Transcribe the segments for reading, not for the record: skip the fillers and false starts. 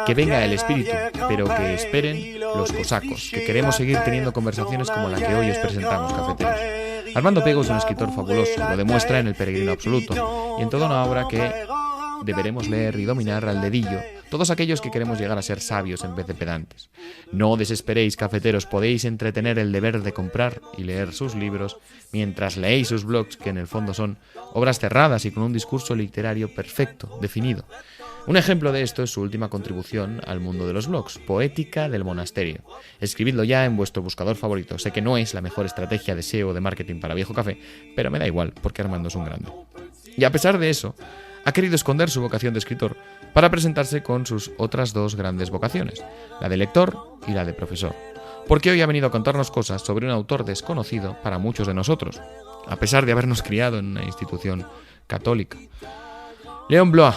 Que venga el espíritu, pero que esperen los cosacos, que queremos seguir teniendo conversaciones como la que hoy os presentamos, cafeteros. Armando Pego es un escritor fabuloso, lo demuestra en El peregrino absoluto, y en toda una obra que deberemos leer y dominar al dedillo, todos aquellos que queremos llegar a ser sabios en vez de pedantes. No desesperéis, cafeteros, podéis entretener el deber de comprar y leer sus libros mientras leéis sus blogs, que en el fondo son obras cerradas y con un discurso literario perfecto, definido. Un ejemplo de esto es su última contribución al mundo de los blogs, Poética del Monasterio. Escribidlo ya en vuestro buscador favorito. Sé que no es la mejor estrategia de SEO o de marketing para Viejo Café, pero me da igual, porque Armando es un grande. Y a pesar de eso, ha querido esconder su vocación de escritor para presentarse con sus otras dos grandes vocaciones, la de lector y la de profesor. Porque hoy ha venido a contarnos cosas sobre un autor desconocido para muchos de nosotros, a pesar de habernos criado en una institución católica. Léon Blois.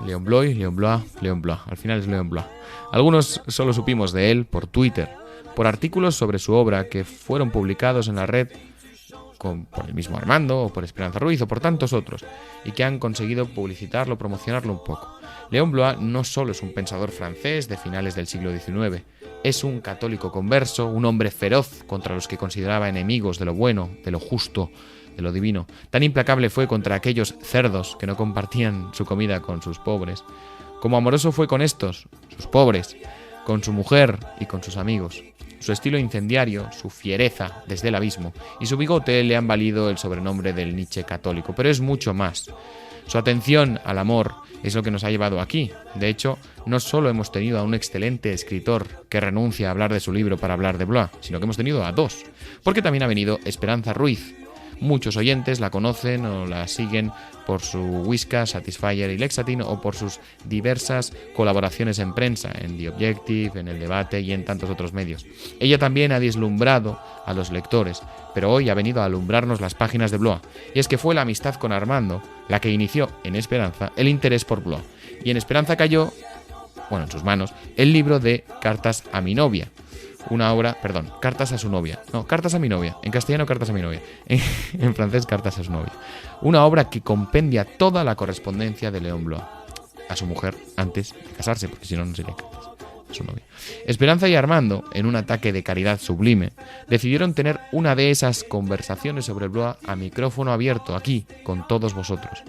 Al final es Léon Blois. Algunos solo supimos de él por Twitter, por artículos sobre su obra que fueron publicados en la red por el mismo Armando, o por Esperanza Ruiz, o por tantos otros, y que han conseguido publicitarlo, promocionarlo un poco. Léon Blois no solo es un pensador francés de finales del siglo XIX, es un católico converso, un hombre feroz contra los que consideraba enemigos de lo bueno, de lo justo, de lo divino. Tan implacable fue contra aquellos cerdos que no compartían su comida con sus pobres, como amoroso fue con estos, sus pobres, con su mujer y con sus amigos. Su estilo incendiario, su fiereza desde el abismo y su bigote le han valido el sobrenombre del Nietzsche católico, pero es mucho más. Su atención al amor es lo que nos ha llevado aquí. De hecho, no solo hemos tenido a un excelente escritor que renuncia a hablar de su libro para hablar de Blois, sino que hemos tenido a dos, porque también ha venido Esperanza Ruiz. Muchos oyentes la conocen o la siguen por su Whiskas, Satisfyer y Lexatin, o por sus diversas colaboraciones en prensa, en The Objective, en El Debate y en tantos otros medios. Ella también ha deslumbrado a los lectores, pero hoy ha venido a alumbrarnos las páginas de Blois. Y es que fue la amistad con Armando la que inició en Esperanza el interés por Blois. Y en Esperanza cayó, en sus manos, el libro de Cartas a mi novia. Una obra, Cartas a su novia. No, Cartas a mi novia. En castellano, Cartas a mi novia. En francés, Cartas a su novia. Una obra que compendia toda la correspondencia de Léon Blois a su mujer antes de casarse, porque si no, no sería Cartas a su novia. Esperanza y Armando, en un ataque de caridad sublime, decidieron tener una de esas conversaciones sobre Blois a micrófono abierto, aquí, con todos vosotros.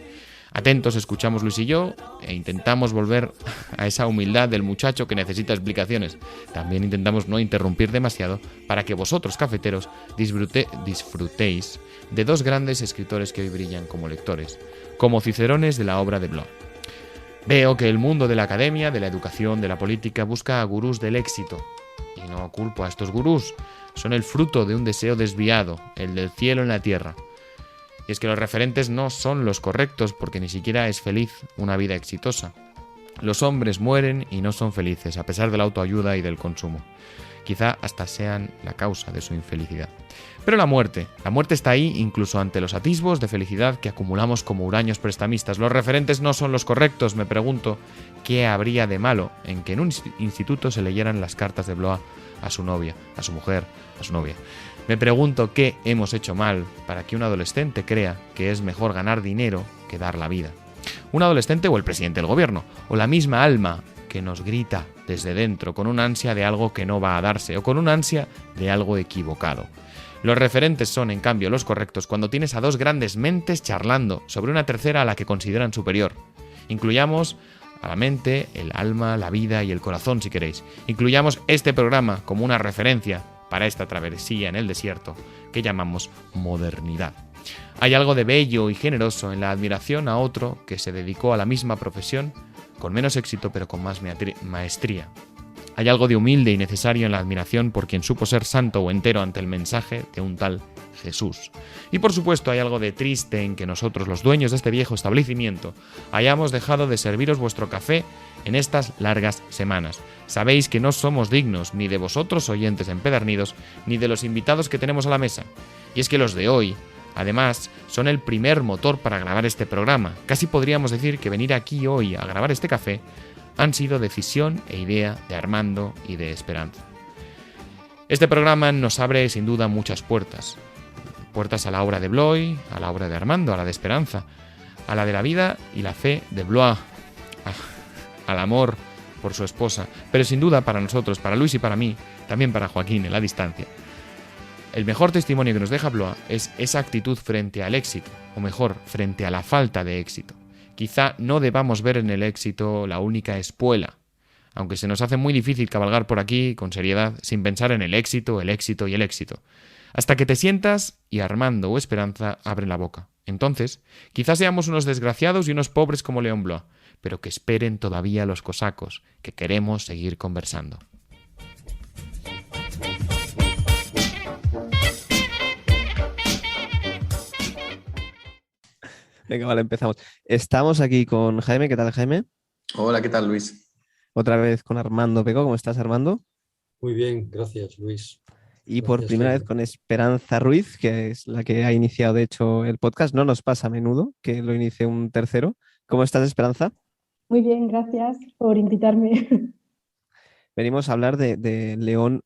Atentos escuchamos Luis y yo e intentamos volver a esa humildad del muchacho que necesita explicaciones. También intentamos no interrumpir demasiado para que vosotros, cafeteros, disfrutéis de dos grandes escritores que hoy brillan como lectores, como cicerones de la obra de Blois. Veo que el mundo de la academia, de la educación, de la política busca a gurús del éxito. Y no culpo a estos gurús, son el fruto de un deseo desviado, el del cielo en la tierra. Y es que los referentes no son los correctos porque ni siquiera es feliz una vida exitosa. Los hombres mueren y no son felices a pesar de la autoayuda y del consumo. Quizá hasta sean la causa de su infelicidad. Pero la muerte está ahí incluso ante los atisbos de felicidad que acumulamos como huraños prestamistas. Los referentes no son los correctos, me pregunto, ¿qué habría de malo en que en un instituto se leyeran las cartas de Blois a su novia, a su mujer, a su novia? Me pregunto qué hemos hecho mal para que un adolescente crea que es mejor ganar dinero que dar la vida. Un adolescente o el presidente del gobierno, o la misma alma que nos grita desde dentro con un ansia de algo que no va a darse o con un ansia de algo equivocado. Los referentes son, en cambio, los correctos cuando tienes a dos grandes mentes charlando sobre una tercera a la que consideran superior. Incluyamos a la mente, el alma, la vida y el corazón si queréis. Incluyamos este programa como una referencia para esta travesía en el desierto que llamamos modernidad. Hay algo de bello y generoso en la admiración a otro que se dedicó a la misma profesión, con menos éxito pero con más maestría. Hay algo de humilde y necesario en la admiración por quien supo ser santo o entero ante el mensaje de un tal Jesús. Y por supuesto hay algo de triste en que nosotros, los dueños de este viejo establecimiento, hayamos dejado de serviros vuestro café en estas largas semanas. Sabéis que no somos dignos ni de vosotros, oyentes empedernidos, ni de los invitados que tenemos a la mesa. Y es que los de hoy, además, son el primer motor para grabar este programa. Casi podríamos decir que venir aquí hoy a grabar este café han sido decisión e idea de Armando y de Esperanza. Este programa nos abre sin duda muchas puertas. Puertas a la obra de Blois, a la obra de Armando, a la de Esperanza, a la de la vida y la fe de Blois, al amor por su esposa, pero sin duda para nosotros, para Luis y para mí, también para Joaquín en la distancia. El mejor testimonio que nos deja Blois es esa actitud frente al éxito, o mejor, frente a la falta de éxito. Quizá no debamos ver en el éxito la única espuela, aunque se nos hace muy difícil cabalgar por aquí con seriedad sin pensar en el éxito y el éxito. Hasta que te sientas y Armando o Esperanza abren la boca. Entonces, quizás seamos unos desgraciados y unos pobres como Léon Blois, pero que esperen todavía los cosacos, que queremos seguir conversando. Venga, vale, empezamos. Estamos aquí con Jaime. ¿Qué tal, Jaime? Hola, ¿qué tal, Luis? Otra vez con Armando Pego. ¿Cómo estás, Armando? Muy bien, gracias, Luis. Y por Gracias, primera vez Jaime. con Esperanza Ruiz, que es la que ha iniciado, de hecho, el podcast. No nos pasa a menudo que lo inicie un tercero. ¿Cómo estás, Esperanza? Muy bien, gracias por invitarme. Venimos a hablar de Léon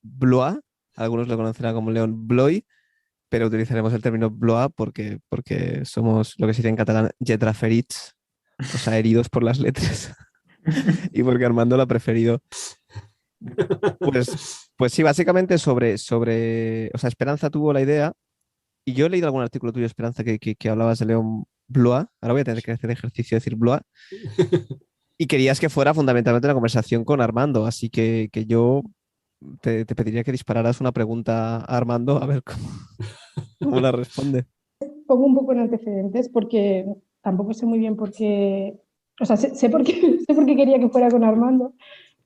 Blois. Algunos lo conocerán como Léon Bloy, pero utilizaremos el término Blois porque somos lo que se dice en catalán lletraferits, o sea, heridos por las letras. Y porque Armando lo ha preferido. Pues sí, básicamente sobre, o sea, Esperanza tuvo la idea, y yo he leído algún artículo tuyo, Esperanza, que hablabas de Léon Blois. Ahora voy a tener que hacer ejercicio de decir Blois. Y querías que fuera fundamentalmente una conversación con Armando, así que yo te pediría que dispararas una pregunta a Armando a ver cómo la responde. Pongo un poco en antecedentes porque tampoco sé muy bien por qué, o sea, sé por qué, sé por qué quería que fuera con Armando,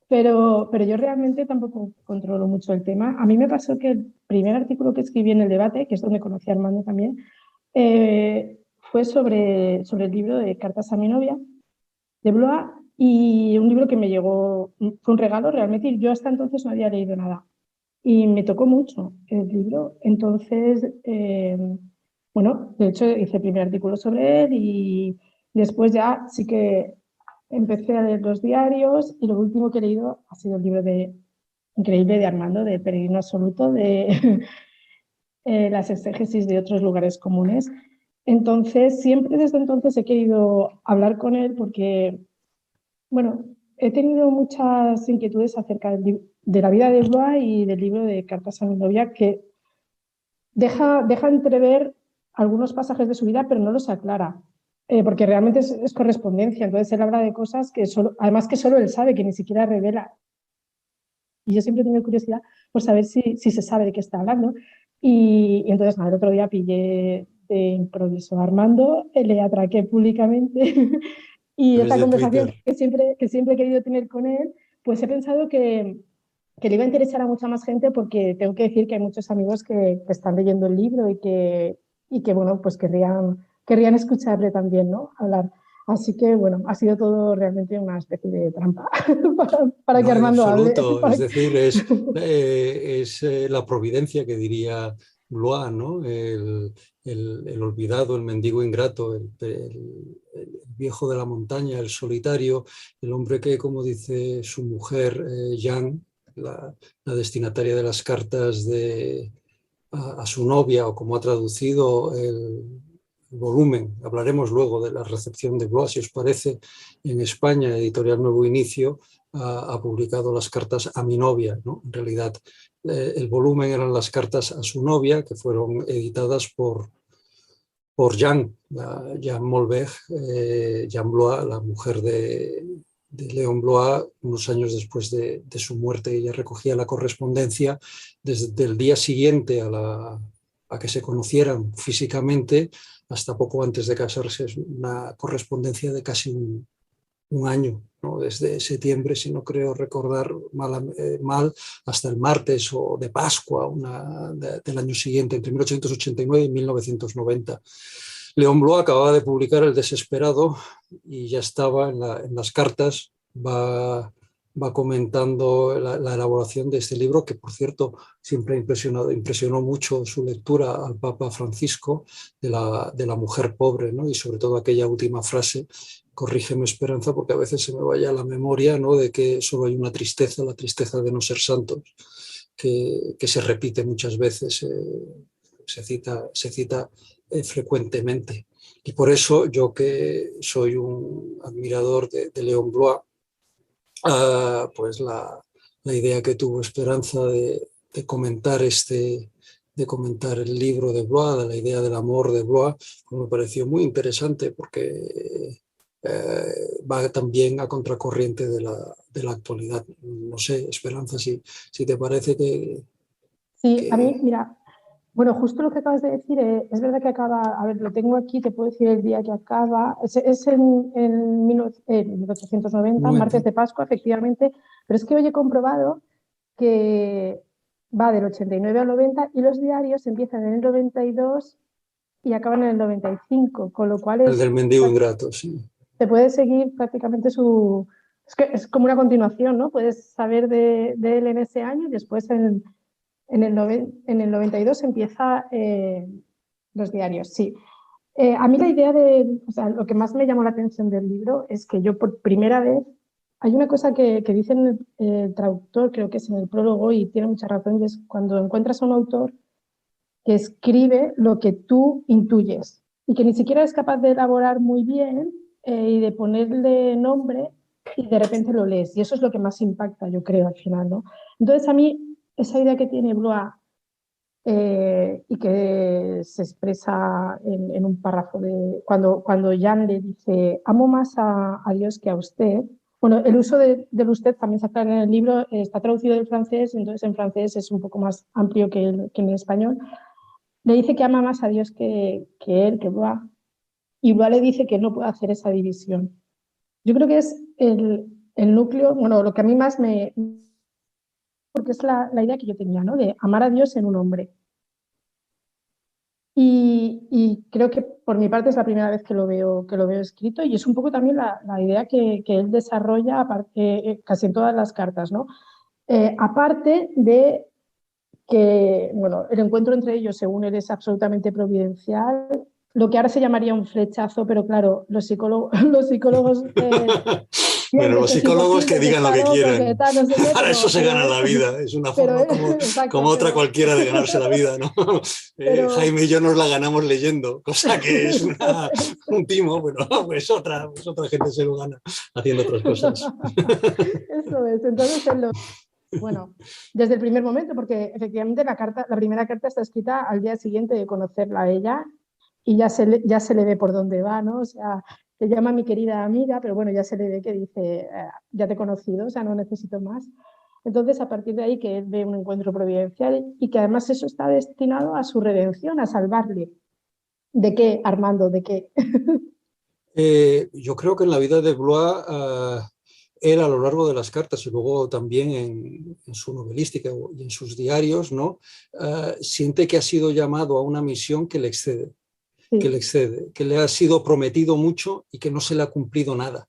pero yo realmente tampoco controlo mucho el tema. A mí me pasó que el primer artículo que escribí en El Debate, que es donde conocí a Armando también, fue sobre el libro de Cartas a mi novia, de Blois, y un libro que me llegó, fue un regalo realmente, y yo hasta entonces no había leído nada. Y me tocó mucho el libro. Entonces, bueno, de hecho hice el primer artículo sobre él y después ya sí que empecé a leer los diarios y lo último que he leído ha sido el libro increíble de Armando, de Peregrino Absoluto, de las exégesis de otros lugares comunes. Entonces, siempre desde entonces he querido hablar con él porque, bueno, he tenido muchas inquietudes acerca de la vida de Blois y del libro de Cartas a mi novia, que deja entrever algunos pasajes de su vida, pero no los aclara, porque realmente es correspondencia. Entonces él habla de cosas que además que solo él sabe, que ni siquiera revela. Y yo siempre he tenido curiosidad por saber si se sabe de qué está hablando. Y entonces, nada, el otro día pillé de improviso a Armando, le atraqué públicamente y esta conversación que siempre he querido tener con él, pues he pensado que le iba a interesar a mucha más gente, porque tengo que decir que hay muchos amigos que están leyendo el libro y que bueno, pues querrían escucharle también, ¿no? Hablar. Así que, bueno, ha sido todo realmente una especie de trampa para que Armando hable. Es decir, es la providencia que diría Blois, ¿no? El olvidado, el mendigo ingrato, el viejo de la montaña, el solitario, el hombre que, como dice su mujer, Jeanne, la destinataria de las cartas a su novia, o como ha traducido el volumen. Hablaremos luego de la recepción de Blois, si os parece. En España, Editorial Nuevo Inicio ha publicado las cartas a mi novia, ¿no? En realidad, el volumen eran las cartas a su novia, que fueron editadas por Jeanne Molbech, Jeanne Blois, la mujer de Léon Blois. Unos años después de su muerte, ella recogía la correspondencia desde el día siguiente a que se conocieran físicamente hasta poco antes de casarse. Es una correspondencia de casi un año, ¿no? Desde septiembre, si no creo recordar mal, hasta el martes o de Pascua del año siguiente, entre 1889 y 1990. Léon Blois acababa de publicar El Desesperado y ya estaba en las cartas, va comentando la elaboración de este libro, que por cierto siempre impresionó mucho su lectura al Papa Francisco, de la mujer pobre, ¿no? Y sobre todo aquella última frase: corrígeme, Esperanza, porque a veces se me vaya la memoria, ¿no? De que solo hay una tristeza, la tristeza de no ser santos, que se repite muchas veces, se cita frecuentemente. Y por eso yo, que soy un admirador de Léon Blois, pues la idea que tuvo Esperanza de comentar el libro de Blois, de la idea del amor de Blois, pues me pareció muy interesante porque va también a contracorriente de la actualidad. No sé, Esperanza, si te parece Sí, a mí, mira, bueno, justo lo que acabas de decir, es verdad que acaba, a ver, lo tengo aquí, te puedo decir el día que acaba, es en 1890, martes de Pascua, efectivamente, pero es que hoy he comprobado que va del 89 al 90 y los diarios empiezan en el 92 y acaban en el 95, con lo cual el del mendigo ingrato, sí. Se puede seguir prácticamente su... Es como una continuación, ¿no? Puedes saber de él en ese año y después en el 92 empieza los diarios, sí. A mí la idea o sea, lo que más me llamó la atención del libro es que yo por primera vez, hay una cosa que dice el traductor, creo que es en el prólogo y tiene mucha razón, y es cuando encuentras a un autor que escribe lo que tú intuyes y que ni siquiera es capaz de elaborar muy bien y de ponerle nombre y de repente lo lees. Y eso es lo que más impacta, yo creo, al final, ¿no? Entonces, a mí, esa idea que tiene Blois y que se expresa en un párrafo cuando Jan le dice amo más a Dios que a usted. Bueno, el uso del usted también se aclara en el libro, está traducido del francés, entonces en francés es un poco más amplio que en español. Le dice que ama más a Dios que él, que Blois. Y Blois le dice que no puede hacer esa división. Yo creo que es el núcleo, bueno, lo que a mí más porque es la idea que yo tenía, ¿no? De amar a Dios en un hombre. Y creo que por mi parte es la primera vez que lo veo escrito y es un poco también la idea que él desarrolla casi en todas las cartas, ¿no? Aparte de que, bueno, el encuentro entre ellos, según él, es absolutamente providencial, lo que ahora se llamaría un flechazo, pero claro, los psicólogos bueno, los psicólogos que digan lo que quieran. No sé qué, para eso se gana la vida. Es una forma como otra cualquiera de ganarse la vida, ¿no? Jaime y yo nos la ganamos leyendo, cosa que es un timo, bueno, pues otra gente se lo gana haciendo otras cosas. Eso es. Entonces, bueno, desde el primer momento, porque efectivamente la primera carta está escrita al día siguiente de conocerla a ella y ya se le ve por dónde va, ¿no? O sea, te llama mi querida amiga, pero bueno, ya se le ve que dice, ya te he conocido, o sea, no necesito más. Entonces, a partir de ahí que él ve un encuentro providencial y que además eso está destinado a su redención, a salvarle. ¿De qué, Armando? ¿De qué? Yo creo que en la vida de Blois, él a lo largo de las cartas y luego también en su novelística y en sus diarios, ¿no? Siente que ha sido llamado a una misión que le excede. Sí. Que le ha sido prometido mucho y que no se le ha cumplido nada.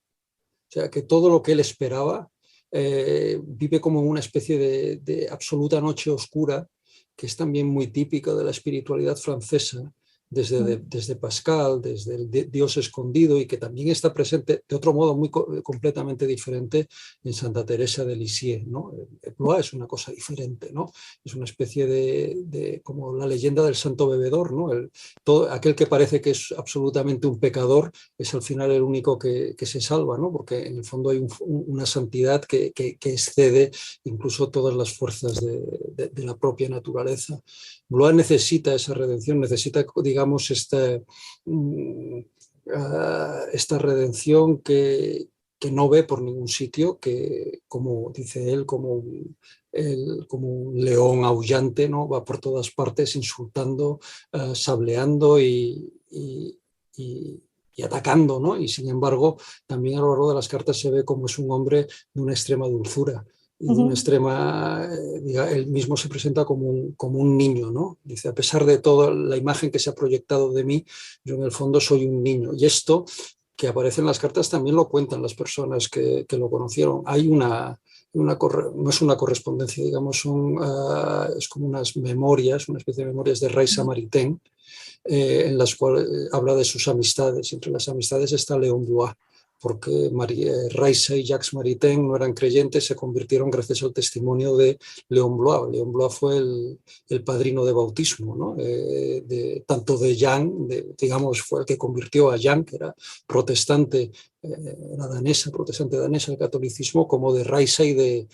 O sea, que todo lo que él esperaba vive como una especie de absoluta noche oscura, que es también muy típica de la espiritualidad francesa, desde Pascal, desde el Dios escondido, y que también está presente de otro modo muy completamente diferente en Santa Teresa de Lisieux, ¿no? Blois es una cosa diferente, ¿no? Es una especie de como la leyenda del santo bebedor, ¿no? Aquel que parece que es absolutamente un pecador es al final el único que se salva, ¿no? Porque en el fondo hay una santidad que excede incluso todas las fuerzas de la propia naturaleza. Blois necesita esa redención, necesita, digamos, esta redención que no ve por ningún sitio, que, como dice él, como un león aullante, ¿no? Va por todas partes insultando, sableando y atacando, ¿no? Y sin embargo, también a lo largo de las cartas se ve como es un hombre de una extrema dulzura. Y de una extrema, él mismo se presenta como un niño, ¿no? Dice, a pesar de toda la imagen que se ha proyectado de mí, yo en el fondo soy un niño. Y esto que aparece en las cartas también lo cuentan las personas que lo conocieron. Hay no es una correspondencia, digamos, es como unas memorias, una especie de memorias de Rey Samaritain, en las cuales habla de sus amistades. Entre las amistades está Léon Blois, porque Raisa y Jacques Maritain no eran creyentes, se convirtieron gracias al testimonio de Léon Bloy. Léon Bloy fue el padrino de bautismo, ¿no? Tanto de Jean, digamos, fue el que convirtió a Jean, que era protestante, era danesa, protestante danesa al catolicismo, como de Raisa y de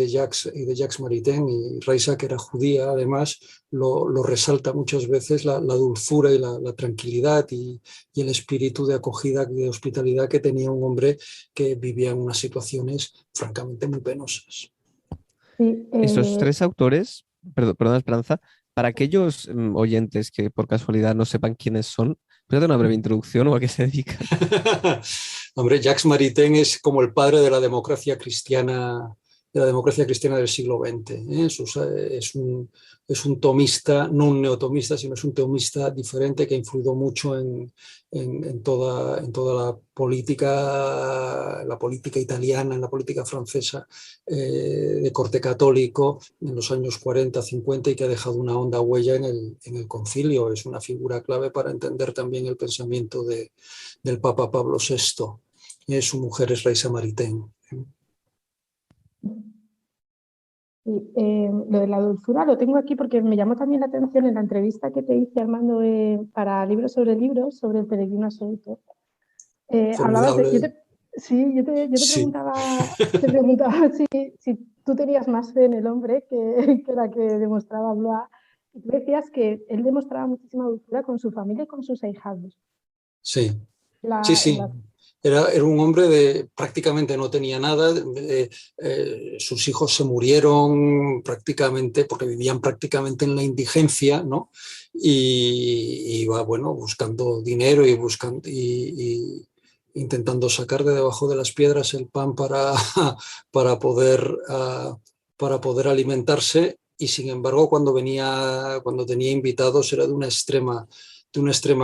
Jacques Maritain. Y Raisa, que era judía, además, lo resalta muchas veces la dulzura y la tranquilidad y el espíritu de acogida y de hospitalidad que tenía un hombre que vivía en unas situaciones francamente muy penosas. Sí, Estos tres autores, perdón, Esperanza, para aquellos oyentes que por casualidad no sepan quiénes son, ¿puedes dar una breve introducción o a qué se dedican? Hombre, Jacques Maritain es como el padre de la democracia cristiana del siglo XX. Es un tomista, no un neotomista, sino es un tomista diferente que ha influido mucho en toda la política italiana, en la política francesa, de corte católico en los años 40, 50, y que ha dejado una honda huella en el concilio. Es una figura clave para entender también el pensamiento del Papa Pablo VI. Su mujer es Raisa Maritain. Lo de la dulzura lo tengo aquí porque me llamó también la atención en la entrevista que te hice, Armando, para Libros, sobre el peregrino absoluto. Hablabas de, yo te preguntaba si tú tenías más fe en el hombre que la que demostraba Blois. Y tú decías que él demostraba muchísima dulzura con su familia y con sus ahijados. Sí. Sí. Era un hombre prácticamente no tenía nada. Sus hijos se murieron prácticamente porque vivían prácticamente en la indigencia, ¿no? Y iba, bueno, buscando dinero y intentando sacar de debajo de las piedras el pan para poder alimentarse. Y sin embargo, cuando tenía invitados, era de una extrema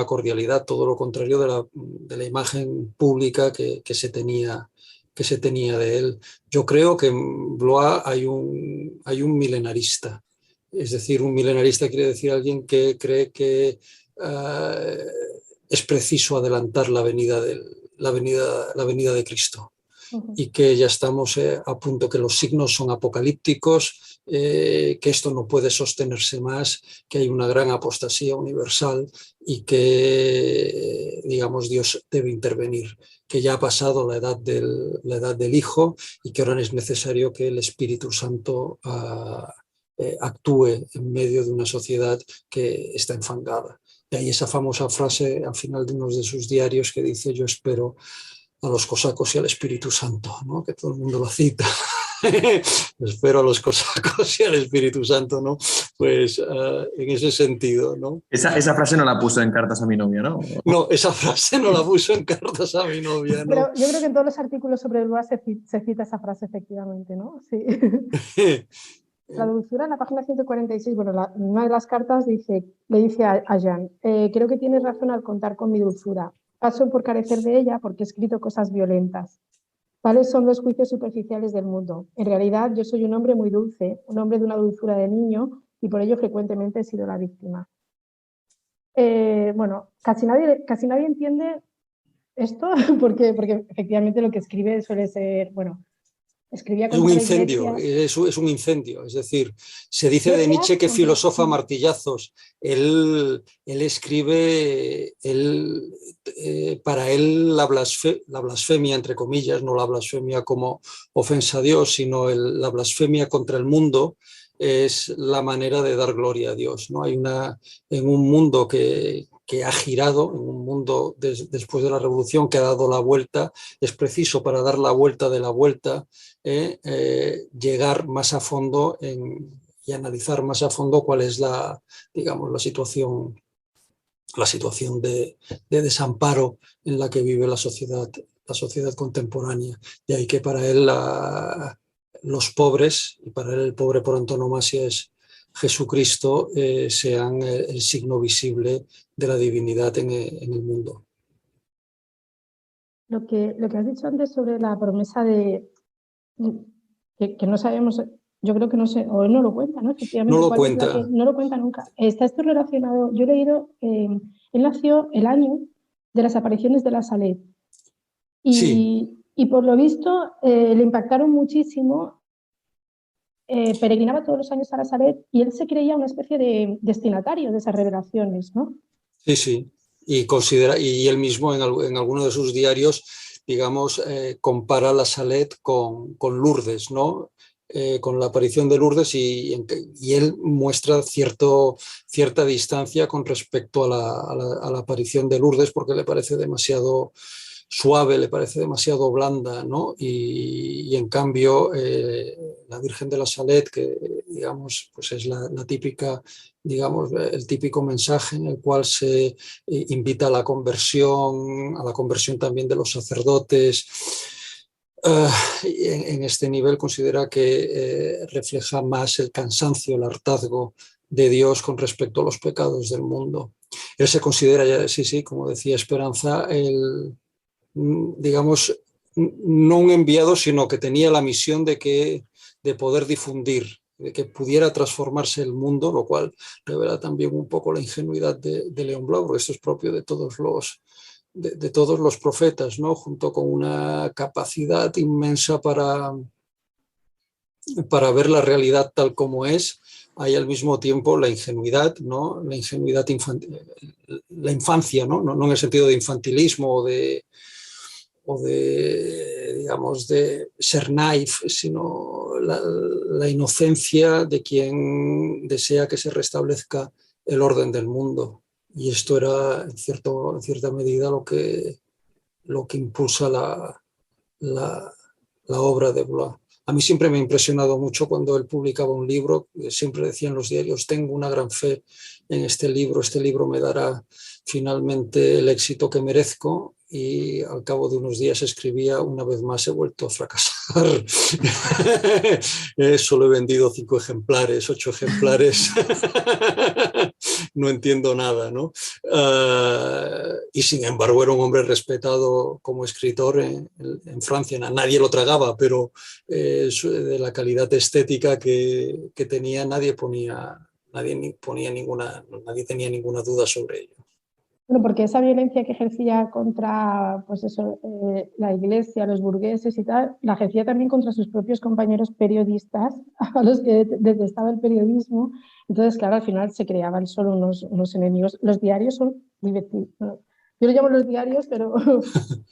cordialidad, todo lo contrario de la imagen pública que se tenía de él. Yo creo que en Blois hay un milenarista. Es decir, un milenarista quiere decir alguien que cree que es preciso adelantar la venida de Cristo. Y que ya estamos a punto, que los signos son apocalípticos, que esto no puede sostenerse más, que hay una gran apostasía universal y que, digamos, Dios debe intervenir, que ya ha pasado la edad del Hijo y que ahora es necesario que el Espíritu Santo actúe en medio de una sociedad que está enfangada. De ahí esa famosa frase al final de uno de sus diarios que dice: yo espero a los cosacos y al Espíritu Santo, ¿no? Que todo el mundo lo cita. Espero a los cosacos y al Espíritu Santo, ¿no? Pues en ese sentido, ¿no? Esa frase no la puso en cartas a mi novia, ¿no? No, esa frase no la puso en cartas a mi novia, ¿no? Pero yo creo que en todos los artículos sobre el Blois se cita esa frase, efectivamente, ¿no? Sí. La dulzura, en la página 146, bueno, una de las cartas le dice a Jean: creo que tienes razón al contar con mi dulzura. Paso por carecer de ella porque he escrito cosas violentas. Tales son los juicios superficiales del mundo. En realidad, yo soy un hombre muy dulce, un hombre de una dulzura de niño, y por ello frecuentemente he sido la víctima. Bueno, casi nadie entiende esto porque efectivamente lo que escribe suele ser, bueno, escribía es un incendio, es un incendio. Es decir, se dice de Nietzsche que filosofa a martillazos. Él escribe, para él la blasfemia, entre comillas, no la blasfemia como ofensa a Dios, sino la blasfemia contra el mundo, es la manera de dar gloria a Dios, ¿no? En un mundo que ha girado, en un mundo después de la revolución que ha dado la vuelta, es preciso, para dar la vuelta de la vuelta, llegar más a fondo y analizar más a fondo cuál es la situación de desamparo en la que vive la sociedad contemporánea. De ahí que para él los pobres, y para él el pobre por antonomasia es Jesucristo, sean el signo visible de la divinidad en el mundo. Lo que has dicho antes sobre la promesa de que no sabemos, yo creo que no sé, o él no lo cuenta, ¿no? No lo cuenta. No lo cuenta nunca. Está esto relacionado, yo he leído, él nació el año de las apariciones de la Salette. Sí. Y por lo visto le impactaron muchísimo. Peregrinaba todos los años a Nazaret y él se creía una especie de destinatario de esas revelaciones, ¿no? Sí, sí. Y él mismo en alguno de sus diarios, digamos, compara la Salet con Lourdes, ¿no? Con la aparición de Lourdes y él muestra cierta distancia con respecto a la aparición de Lourdes porque le parece demasiado suave, le parece demasiado blanda, ¿no? Y en cambio, la Virgen de la Salet, que digamos, pues es la típica, digamos, el típico mensaje en el cual se invita a la conversión también de los sacerdotes. En este nivel considera que refleja más el cansancio, el hartazgo de Dios con respecto a los pecados del mundo. Él se considera, sí, como decía Esperanza, digamos, no un enviado, sino que tenía la misión de poder difundir, de que pudiera transformarse el mundo, lo cual revela también un poco la ingenuidad de León Blau, porque esto es propio de todos los profetas, ¿no? Junto con una capacidad inmensa para ver la realidad tal como es, hay al mismo tiempo la ingenuidad, ¿no? La ingenuidad infantil, la infancia, ¿no? No en el sentido de infantilismo o de, digamos, de ser naif, sino la inocencia de quien desea que se restablezca el orden del mundo. Y esto era, en cierta medida, lo que impulsa la obra de Blois. A mí siempre me ha impresionado mucho cuando él publicaba un libro, siempre decía en los diarios, tengo una gran fe en este libro me dará finalmente el éxito que merezco, y al cabo de unos días escribía, una vez más he vuelto a fracasar. Solo he vendido 5 ejemplares, 8 ejemplares. No entiendo nada, ¿no? Y sin embargo era un hombre respetado como escritor en Francia. Nadie lo tragaba, pero de la calidad estética que tenía nadie tenía ninguna duda sobre ello. Bueno, porque esa violencia que ejercía contra, pues eso, la iglesia, los burgueses y tal, la ejercía también contra sus propios compañeros periodistas, a los que detestaba el periodismo. Entonces, claro, al final se creaban solo unos enemigos. Los diarios son divertidos. Bueno, yo los llamo los diarios, pero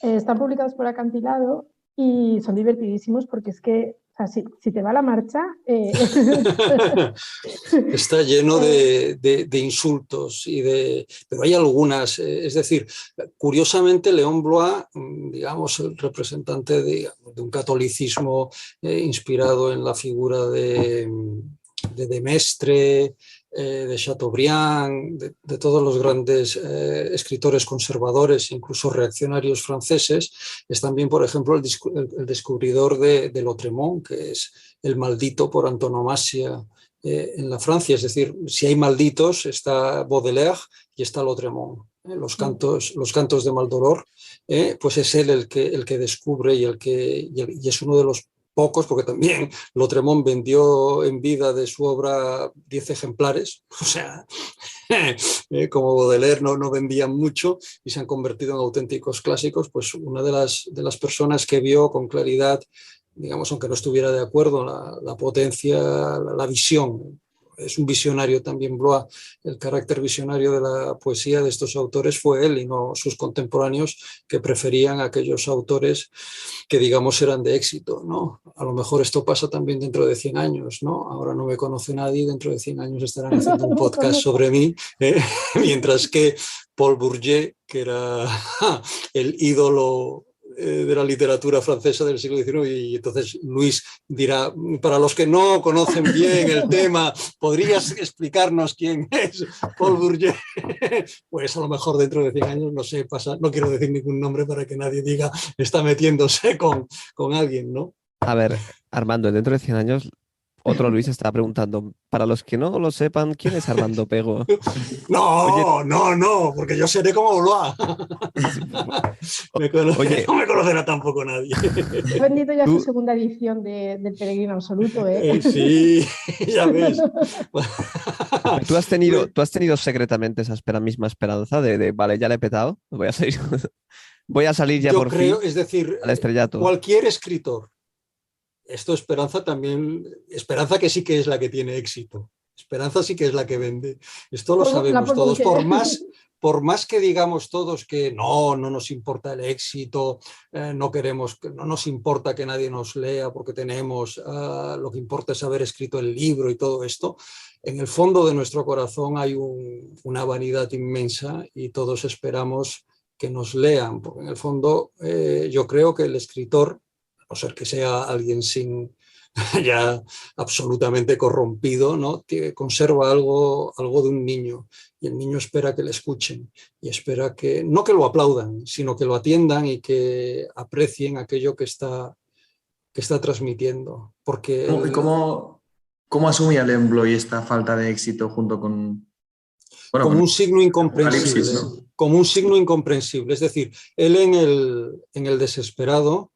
están publicados por Acantilado y son divertidísimos porque es que, o sea, si te va la marcha... Está lleno de insultos, pero hay algunas, es decir, curiosamente León Blois, digamos, el representante de un catolicismo inspirado en la figura de Mestre, de Chateaubriand, de todos los grandes escritores conservadores, incluso reaccionarios franceses, es también, por ejemplo, el descubridor de Lautréamont, que es el maldito por antonomasia en la Francia. Es decir, si hay malditos, está Baudelaire y está Lautréamont. Los cantos de Maldoror, pues es él el que descubre y es uno de los pocos, porque también Lautréamont vendió en vida de su obra 10 ejemplares, o sea, como Baudelaire no vendían mucho y se han convertido en auténticos clásicos. Pues una de las personas que vio con claridad, digamos, aunque no estuviera de acuerdo, la potencia, la visión. Es un visionario también Blois. El carácter visionario de la poesía de estos autores fue él y no sus contemporáneos, que preferían a aquellos autores que, digamos, eran de éxito, ¿no? A lo mejor esto pasa también dentro de 100 años, ¿no? Ahora no me conoce nadie, dentro de 100 años estarán haciendo un podcast sobre mí, mientras que Paul Bourget, que era el ídolo de la literatura francesa del siglo XIX, y entonces Luis dirá, para los que no conocen bien el tema, ¿podrías explicarnos quién es Paul Bourget? Pues a lo mejor dentro de 100 años, no sé, no quiero decir ningún nombre para que nadie diga está metiéndose con alguien, ¿no? A ver, Armando, dentro de 100 años, otro Luis está preguntando, para los que no lo sepan, ¿quién es Armando Pego? No, porque yo seré como Blois. No me conocerá tampoco nadie. He vendido ya su segunda edición del Peregrino Absoluto, ¿eh? Sí, ya ves. ¿Tú has tenido secretamente esa misma esperanza de vale, ya le he petado, voy a seguir? voy a salir ya Yo por creo, fin es decir, al estrellato. cualquier escritor, esto Esperanza también, Esperanza que sí que es la que tiene éxito, Esperanza sí que es la que vende, esto lo Por la sabemos por todos, porque- por más que digamos todos que no nos importa el éxito, no queremos, no nos importa que nadie nos lea porque tenemos, lo que importa es haber escrito el libro y todo esto, en el fondo de nuestro corazón hay una vanidad inmensa y todos esperamos que nos lean, porque en el fondo yo creo que el escritor, a no ser que sea alguien sin ya absolutamente corrompido, ¿no? Que conserva algo de un niño y el niño espera que le escuchen y espera que, no que lo aplaudan, sino que lo atiendan y que aprecien aquello que está transmitiendo. Porque ¿Y cómo asumía Len Bloy esta falta de éxito junto con... Bueno, como con un signo Apocalipsis, incomprensible, ¿no? como un signo incomprensible. Es decir, él en el desesperado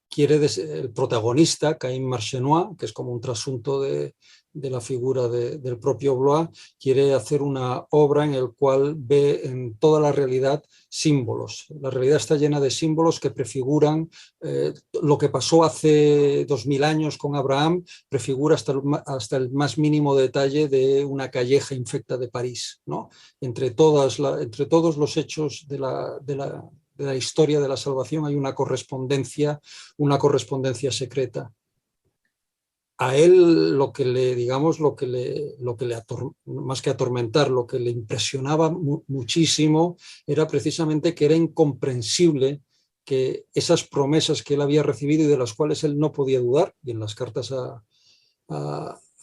quiere, el protagonista, Caín Marchenois, que es como un trasunto de la figura del propio Blois, quiere hacer una obra en el cual ve en toda la realidad símbolos. La realidad está llena de símbolos que prefiguran lo que pasó hace 2000 años con Abraham, prefigura hasta el más mínimo detalle de una calleja infecta de París, ¿no? Entre todos los hechos de la historia de la salvación hay una correspondencia secreta. A él lo que le, digamos, más que atormentar, lo que le impresionaba muchísimo era precisamente que era incomprensible que esas promesas que él había recibido y de las cuales él no podía dudar, y en las cartas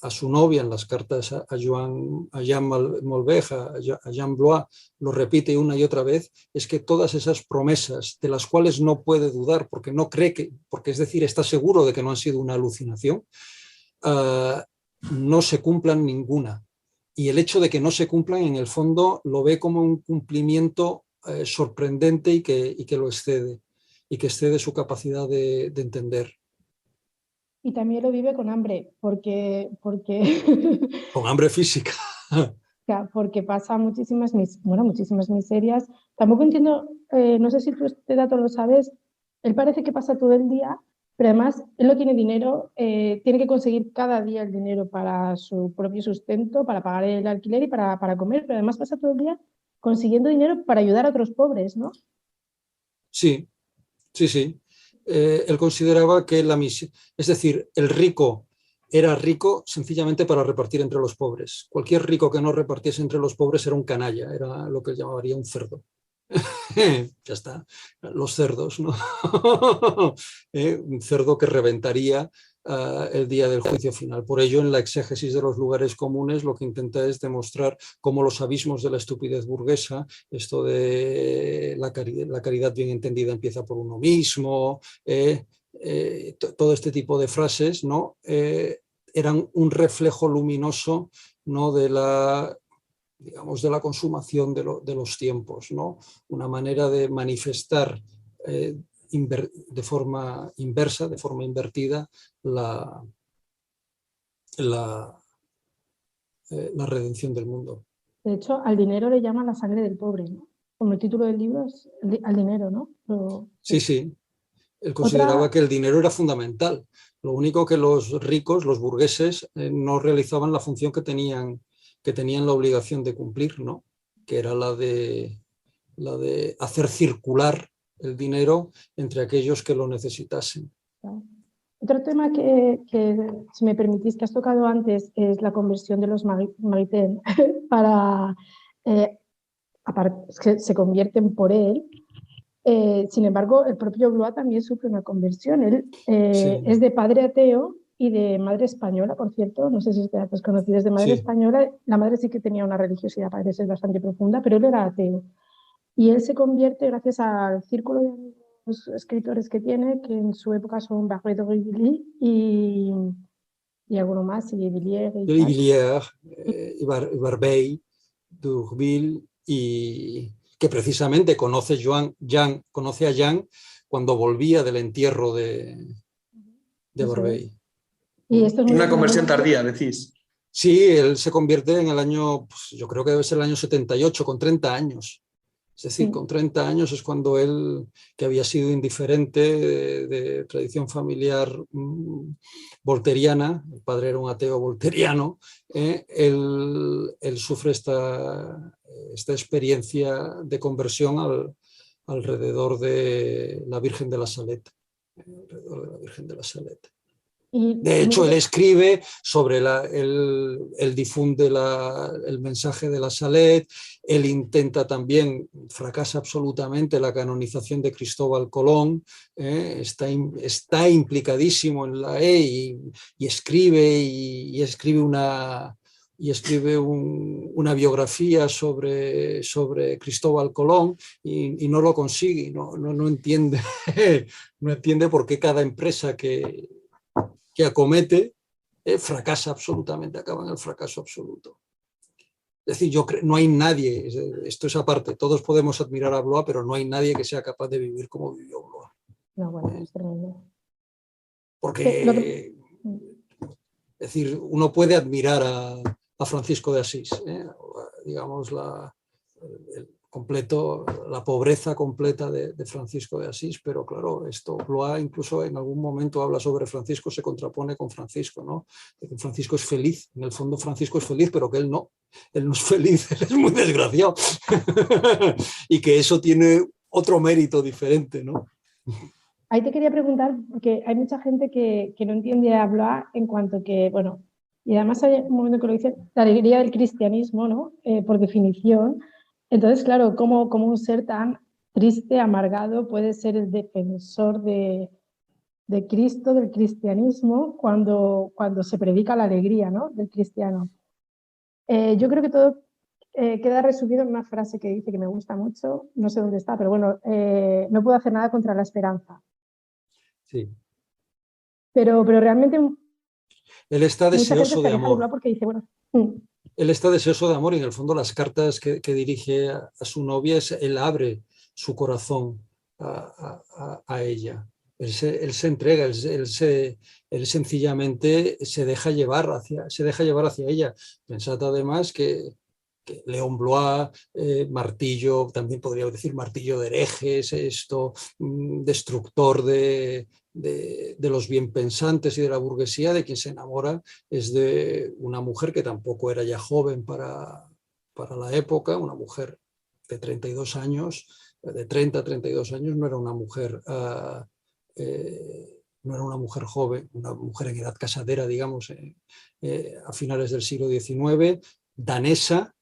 a su novia, en las cartas a Jean Molbech, a Jean Blois, lo repite una y otra vez, es que todas esas promesas de las cuales no puede dudar porque no cree que, porque es decir, está seguro de que no han sido una alucinación, no se cumplan ninguna. Y el hecho de que no se cumplan, en el fondo, lo ve como un cumplimiento sorprendente y que lo excede, y que excede su capacidad de entender. Y también lo vive con hambre, porque Con hambre física. porque pasa muchísimas miserias. Tampoco entiendo, no sé si tú este dato lo sabes, él parece que pasa todo el día, pero además él no tiene dinero, tiene que conseguir cada día el dinero para su propio sustento, para pagar el alquiler y para comer, pero además pasa todo el día consiguiendo dinero para ayudar a otros pobres, ¿no? Sí, sí, sí. Él consideraba que la misión, es decir, el rico era rico sencillamente para repartir entre los pobres. Cualquier rico que no repartiese entre los pobres era un canalla, era lo que llamaría un cerdo. Ya está, los cerdos, ¿no? Un cerdo que reventaría el día del juicio final. Por ello, en la exégesis de los lugares comunes, lo que intenta es demostrar cómo los abismos de la estupidez burguesa, esto de la caridad bien entendida empieza por uno mismo, todo este tipo de frases, ¿no? Eran un reflejo luminoso, ¿no? de la consumación de los tiempos, ¿no? Una manera de manifestar de forma inversa, de forma invertida, la redención del mundo. De hecho, al dinero le llaman la sangre del pobre, ¿no? Como el título del libro es al dinero, ¿no? Sí. Él consideraba que el dinero era fundamental. Lo único que los ricos, los burgueses, no realizaban la función que tenían la obligación de cumplir, ¿no? Que era la de hacer circular el dinero entre aquellos que lo necesitasen. Otro tema que, si me permitís, que has tocado antes, es la conversión de los Maritain para que se convierten por él. Sin embargo, el propio Blois también sufre una conversión. Él Sí. es de padre ateo y de madre española, por cierto. No sé si te has conocido, es de madre española. La madre sí que tenía una religiosidad, parece ser bastante profunda, pero él era ateo. Y él se convierte gracias al círculo de los escritores que tiene, que en su época son Barret de Rivilly y alguno más, y Villiers y tal. Villiers, Barbey, D'Urville, y que precisamente conoce a Jean cuando volvía del entierro de Barbey. Y esto es una conversión tardía, decís. Sí, él se convierte en el año, pues yo creo que debe ser el año 78, con 30 años. Es decir, con 30 años es cuando él, que había sido indiferente de tradición familiar volteriana, el padre era un ateo volteriano, él sufre esta experiencia de conversión alrededor de la Virgen de la Salette. Alrededor de la Virgen de la Salette. De hecho, él escribe sobre él difunde el mensaje de la Salette, él intenta también, fracasa absolutamente la canonización de Cristóbal Colón, está implicadísimo en la y escribe una biografía sobre Cristóbal Colón y no lo consigue, no entiende, no entiende por qué cada empresa que acomete, fracasa absolutamente, acaba en el fracaso absoluto. Es decir, no hay nadie, esto es aparte, todos podemos admirar a Blois, pero no hay nadie que sea capaz de vivir como vivió Blois. No, bueno, es tremendo. Porque, es decir, uno puede admirar a Francisco de Asís, digamos, la pobreza completa de Francisco de Asís, pero claro, Blois incluso en algún momento habla sobre Francisco, se contrapone con Francisco, ¿no? De que Francisco es feliz, en el fondo Francisco es feliz, pero que él no es feliz, él es muy desgraciado y que eso tiene otro mérito diferente, ¿no? Ahí te quería preguntar, porque hay mucha gente que no entiende a Blois en cuanto que, bueno, y además hay un momento que lo dice, la alegría del cristianismo, ¿no? Por definición. Entonces, claro, ¿cómo un ser tan triste, amargado, puede ser el defensor de Cristo, del cristianismo, cuando se predica la alegría, ¿no? Del cristiano? Yo creo que todo queda resumido en una frase que dice que me gusta mucho, no sé dónde está, pero bueno, no puedo hacer nada contra la esperanza. Sí. Pero realmente él está deseoso de amor. Porque dice, bueno, él está deseoso de amor y en el fondo las cartas que dirige a su novia, él abre su corazón a ella. Él se entrega, él sencillamente se deja llevar hacia ella. Pensad además que Léon Blois, martillo, también podría decir martillo de herejes, destructor de los bienpensantes y de la burguesía, de quien se enamora es de una mujer que tampoco era ya joven para la época, una mujer de 32 años, de 30 a 32 años, no era una mujer joven, una mujer en edad casadera, digamos, a finales del siglo XIX, danesa,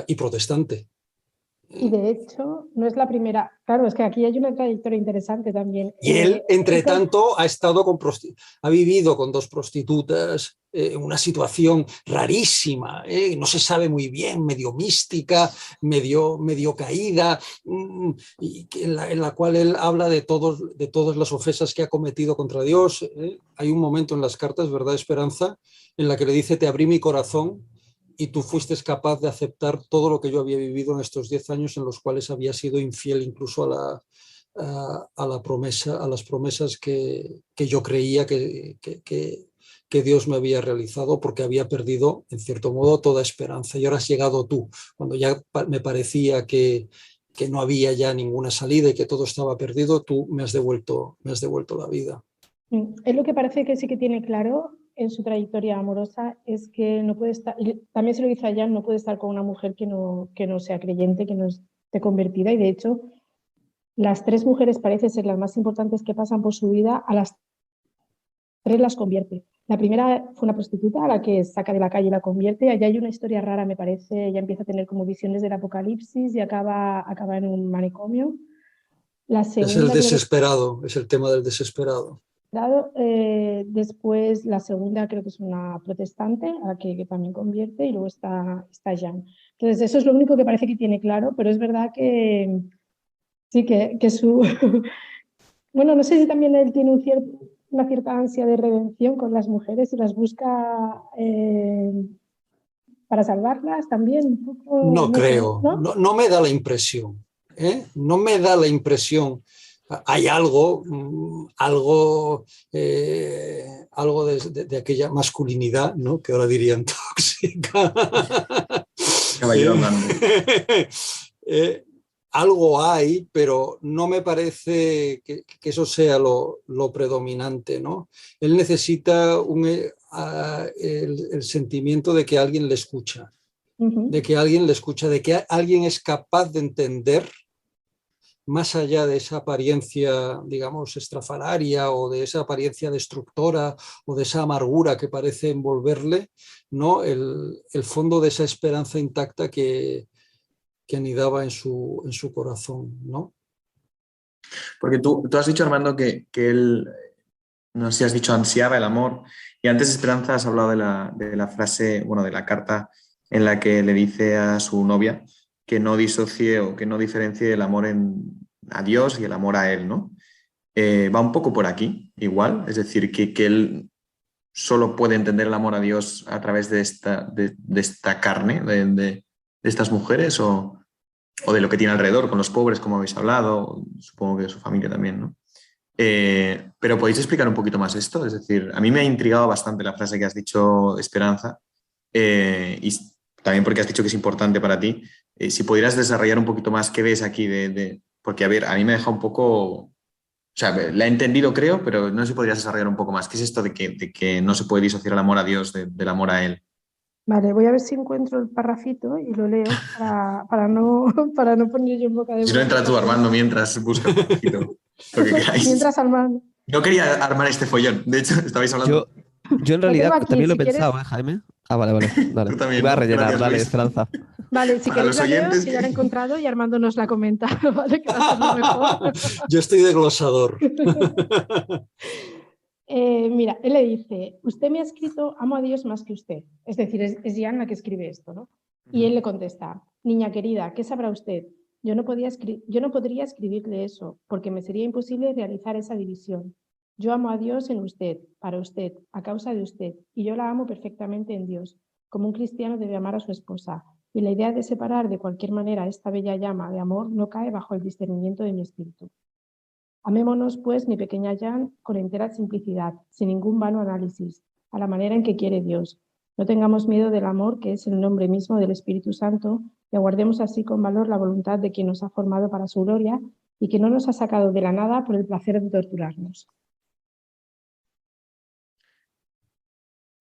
y protestante. Y de hecho, no es la primera. Claro, es que aquí hay una trayectoria interesante también. Y él, entre tanto, ha vivido con 2 prostitutas, una situación rarísima, no se sabe muy bien, medio mística, medio caída, y en la cual él habla de todas las ofensas que ha cometido contra Dios. Hay un momento en las cartas, ¿verdad, Esperanza?, en la que le dice: te abrí mi corazón y tú fuiste capaz de aceptar todo lo que yo había vivido en estos 10 años en los cuales había sido infiel incluso a las promesas que yo creía que Dios me había realizado, porque había perdido, en cierto modo, toda esperanza. Y ahora has llegado tú, cuando ya me parecía que no había ya ninguna salida y que todo estaba perdido, tú me has devuelto la vida. Es lo que parece que sí que tiene claro en su trayectoria amorosa, es que no puede estar, y también se lo dice a Jan, no puede estar con una mujer que no sea creyente, que no esté convertida, y de hecho las 3 mujeres parecen ser las más importantes que pasan por su vida, a las 3 las convierte. La primera fue una prostituta a la que saca de la calle y la convierte. Allá hay una historia rara, me parece, ella empieza a tener como visiones del apocalipsis y acaba en un manicomio. La segunda, es el desesperado, es el tema del desesperado. Después la segunda creo que es una protestante a la que también convierte, y luego está Jan. Entonces eso es lo único que parece que tiene claro, pero es verdad que sí, que su... Bueno, no sé si también él tiene una cierta ansia de redención con las mujeres y las busca para salvarlas también. Un poco, no creo, ¿no? No me da la impresión, no me da la impresión. Hay algo de aquella masculinidad, ¿no?, que ahora dirían tóxica, caballero andante. Algo hay, pero no me parece que eso sea lo predominante, ¿no? Él necesita el sentimiento de que alguien le escucha, de que alguien le escucha, de que alguien es capaz de entender más allá de esa apariencia, digamos, estrafalaria o de esa apariencia destructora o de esa amargura que parece envolverle, ¿no? El fondo de esa esperanza intacta que anidaba en su corazón, ¿no? Porque tú has dicho, Armando, que él, no sé si has dicho, ansiaba el amor. Y antes, Esperanza, has hablado de la frase, bueno, de la carta en la que le dice a su novia que no disocie o que no diferencie el amor a Dios y el amor a él, ¿no? Va un poco por aquí, igual. Es decir, que él solo puede entender el amor a Dios a través de esta carne, de estas mujeres, o de lo que tiene alrededor, con los pobres, como habéis hablado, supongo que de su familia también, ¿no? Pero ¿podéis explicar un poquito más esto? Es decir, a mí me ha intrigado bastante la frase que has dicho, Esperanza, y también porque has dicho que es importante para ti. Si pudieras desarrollar un poquito más qué ves aquí, porque, a ver, a mí me deja un poco... O sea, la he entendido, creo, pero no sé si podrías desarrollar un poco más. ¿Qué es esto de que no se puede disociar el amor a Dios del amor a Él? Vale, voy a ver si encuentro el parrafito y lo leo para no, para no poner yo en boca de... Si no, entra tú, Armando, mientras busca un poquito lo que queráis. Mientras Armando. No quería armar este follón. De hecho, estabais hablando... Yo en Lo realidad tengo aquí, también lo he si quieres. pensado, ¿eh, Jaime? Ah, vale, dale. Tú también, Iba a ¿no? rellenar, Gracias, dale, Luis. Esperanza. Vale, si Para queréis los la leo, oyentes que ya la he que- encontrado y Armando nos la comenta, ¿vale? Que va a ser lo mejor. Yo estoy de glosador. Mira, él le dice, usted me ha escrito, amo a Dios más que usted. Es decir, es Jan la que escribe esto, ¿no? Y él le contesta, niña querida, ¿qué sabrá usted? Yo no podría escribirle eso, porque me sería imposible realizar esa división. Yo amo a Dios en usted, para usted, a causa de usted, y yo la amo perfectamente en Dios, como un cristiano debe amar a su esposa. Y la idea de separar de cualquier manera esta bella llama de amor no cae bajo el discernimiento de mi espíritu. Amémonos, pues, mi pequeña Jan, con entera simplicidad, sin ningún vano análisis, a la manera en que quiere Dios. No tengamos miedo del amor, que es el nombre mismo del Espíritu Santo, y aguardemos así con valor la voluntad de quien nos ha formado para su gloria y que no nos ha sacado de la nada por el placer de torturarnos.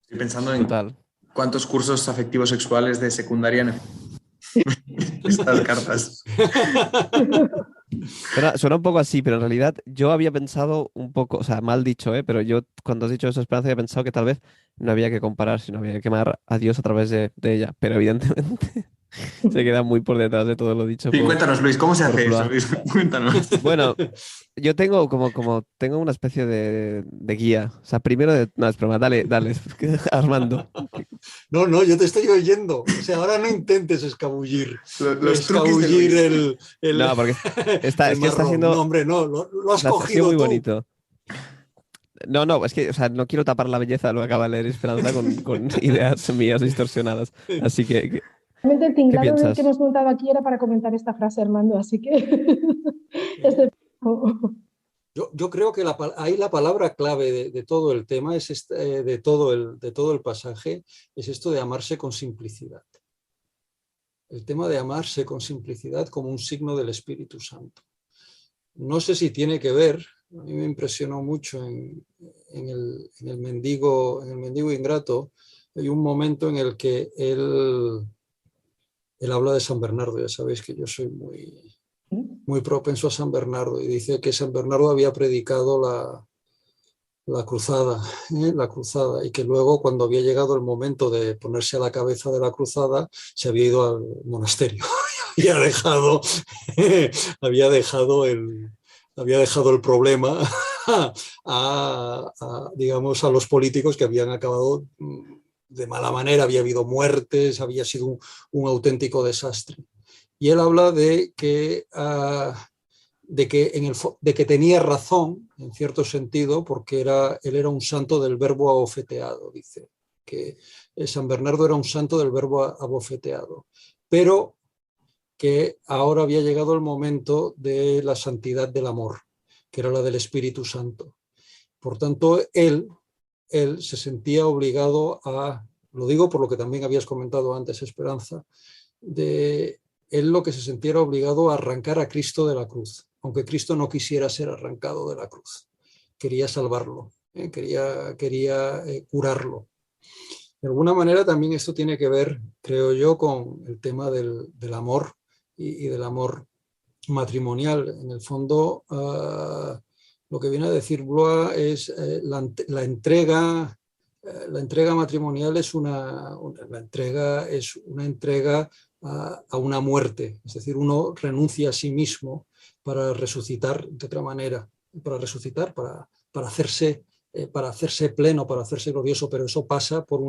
Estoy pensando en Brutal. cuántos cursos afectivos sexuales de secundaria estas cartas. Suena un poco así, pero en realidad yo había pensado un poco, o sea, mal dicho, pero yo cuando has dicho eso, Esperanza, había pensado que tal vez no había que comparar, sino había que amar a Dios a través de ella. Pero evidentemente se queda muy por detrás de todo lo dicho Sí, cuéntanos, Luis, ¿cómo se por hace eso? Blois. Luis? Cuéntanos. Bueno, yo tengo tengo una especie de guía. O sea, primero no, es broma, dale, Armando. No, yo te estoy oyendo. O sea, ahora no intentes escabullir. Los truquis de Luis. el No, porque el es que está marrón. siendo, No, hombre, no, lo has está siendo cogido muy tú. bonito. No, es que, o sea, no quiero tapar la belleza de lo que acaba de leer Esperanza con ideas mías distorsionadas. Así que, Realmente el ¿qué tinglado que piensas? hemos montado aquí era para comentar esta frase, Armando, así que... este... Yo creo que ahí la palabra clave de todo el tema, de todo el pasaje, es esto de amarse con simplicidad. El tema de amarse con simplicidad como un signo del Espíritu Santo. No sé si tiene que ver, a mí me impresionó mucho en el mendigo ingrato, hay un momento en el que él habla de San Bernardo. Ya sabéis que yo soy muy propenso a San Bernardo, y dice que San Bernardo había predicado la cruzada, y que luego, cuando había llegado el momento de ponerse a la cabeza de la cruzada, se había ido al monasterio. había dejado el problema digamos, a los políticos, que habían acabado de mala manera, había habido muertes, había sido un auténtico desastre. Y él habla de que tenía razón, en cierto sentido, porque él era un santo del verbo abofeteado, dice, que San Bernardo era un santo del verbo abofeteado, pero que ahora había llegado el momento de la santidad del amor, que era la del Espíritu Santo. Por tanto, él se sentía obligado lo digo por lo que también habías comentado antes, Esperanza, él lo que se sintiera obligado a arrancar a Cristo de la cruz, aunque Cristo no quisiera ser arrancado de la cruz. Quería salvarlo, quería curarlo. De alguna manera también esto tiene que ver, creo yo, con el tema del amor y del amor matrimonial. En el fondo, lo que viene a decir Blois es la entrega matrimonial es una entrega a una muerte. Es decir, uno renuncia a sí mismo para resucitar de otra manera, para resucitar, para hacerse pleno, para hacerse glorioso, pero eso pasa por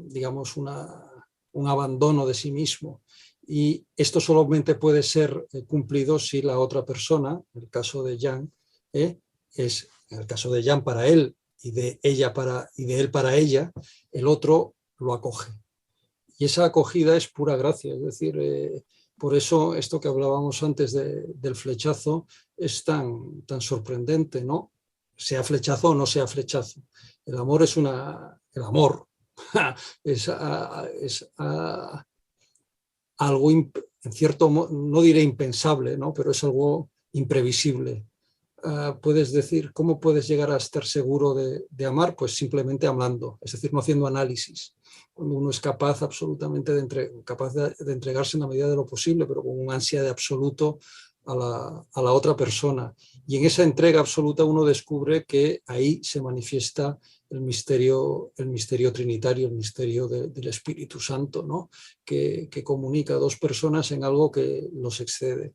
digamos, un abandono de sí mismo. Y esto solamente puede ser cumplido si la otra persona, en el caso de Jean, en el caso de Jean para él y de él para ella, el otro lo acoge. Y esa acogida es pura gracia, es decir, por eso esto que hablábamos antes del flechazo es tan sorprendente, ¿no? Sea flechazo o no sea flechazo. El amor es el amor es algo, en cierto modo, no diré impensable, ¿no? Pero es algo imprevisible. Puedes decir, ¿cómo puedes llegar a estar seguro de amar? Pues simplemente amando, es decir, no haciendo análisis. Cuando uno es capaz absolutamente de entregarse en la medida de lo posible, pero con un ansia de absoluto a la otra persona. Y en esa entrega absoluta uno descubre que ahí se manifiesta el misterio trinitario, el misterio del Espíritu Santo, ¿no? que comunica a dos personas en algo que los excede.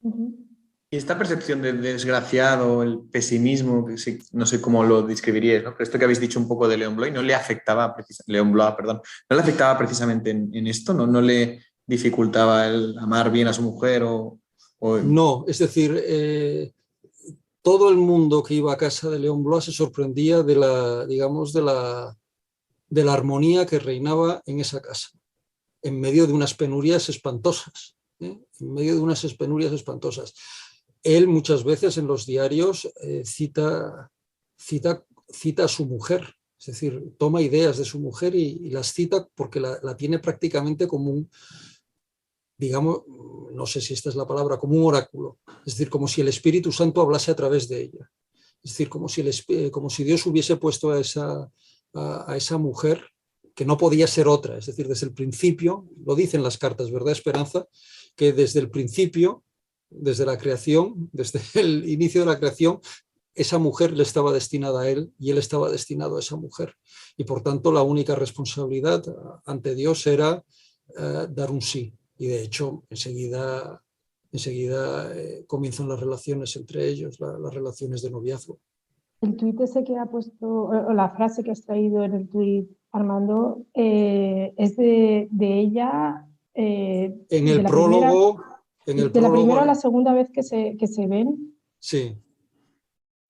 Y esta percepción de desgraciado, el pesimismo, que sí, no sé cómo lo describiríais, ¿no? Pero esto que habéis dicho un poco de León Bloy, ¿no le afectaba, ¿no le afectaba precisamente en esto? ¿No le dificultaba el amar bien a su mujer? No, es decir, todo el mundo que iba a casa de León Bloy se sorprendía de la armonía que reinaba en esa casa, en medio de unas penurias espantosas, en medio de unas penurias espantosas. Él muchas veces en los diarios cita a su mujer, es decir, toma ideas de su mujer y las cita porque la tiene prácticamente como un, digamos, no sé si esta es la palabra, como un oráculo, es decir, como si el Espíritu Santo hablase a través de ella. Es decir, como si Dios hubiese puesto a esa mujer, que no podía ser otra, es decir, desde el principio, lo dicen las cartas, ¿verdad, Esperanza? Que desde el principio, desde la creación, desde el inicio de la creación, esa mujer le estaba destinada a él y él estaba destinado a esa mujer. Y por tanto la única responsabilidad ante Dios era dar un sí. Y de hecho enseguida comienzan las relaciones entre ellos, las relaciones de noviazgo. El tuit ese que ha puesto, o la frase que has traído en el tuit, Armando, es de ella. En el prólogo. De la primera a la segunda vez que se ven. Sí.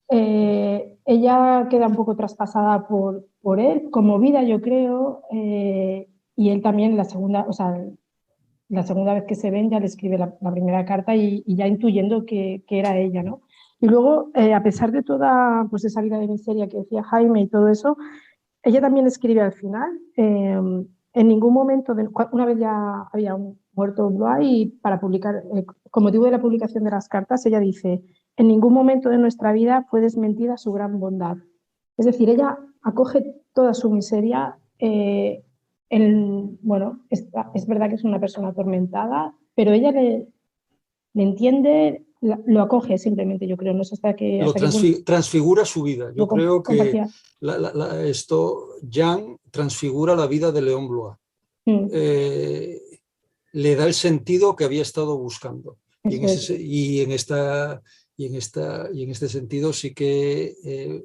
Ella queda un poco traspasada por él, conmovida, yo creo, y él también la segunda vez que se ven ya le escribe la primera carta y ya intuyendo que era ella, ¿no? Y luego, a pesar de toda pues, esa vida de miseria que decía Jaime y todo eso, ella también escribe al final. En ningún momento, una vez ya había muerto Blois y para publicar, con motivo de la publicación de las cartas, ella dice: en ningún momento de nuestra vida fue desmentida su gran bondad. Es decir, ella acoge toda su miseria. Bueno, es verdad que es una persona atormentada, pero ella le entiende, lo acoge simplemente, yo creo. No sé hasta qué transfigura su vida. Yo creo que Jean transfigura la vida de León Blois. Le da el sentido que había estado buscando. Y en este sentido sí que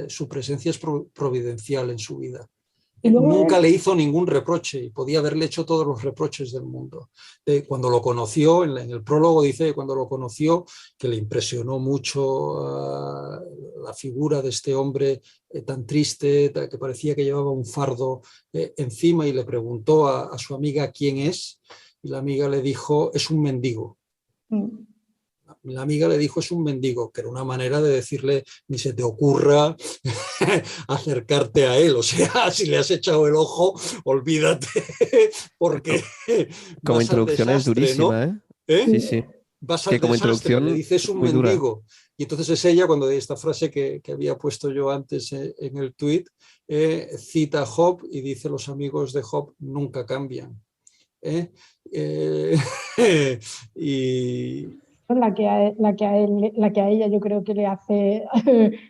su presencia es providencial en su vida. Nunca le hizo ningún reproche y podía haberle hecho todos los reproches del mundo. Cuando lo conoció, en el prólogo dice, cuando lo conoció, que le impresionó mucho la figura de este hombre tan triste, que parecía que llevaba un fardo encima, y le preguntó a su amiga quién es, y la amiga le dijo: es un mendigo. La amiga le dijo es un mendigo, que era una manera de decirle ni se te ocurra acercarte a él. O sea, si le has echado el ojo, olvídate, porque Como vas al introducción es desastre, ¿no? durísima, ¿eh? ¿Eh? Sí, sí. Vas Que al como desastre, le introducción dices es un muy dura. mendigo. Y entonces es ella, cuando de esta frase que había puesto yo antes en el tuit, cita a Job y dice: los amigos de Job nunca cambian. ¿Eh? Eh, y la que a ella yo creo que le hace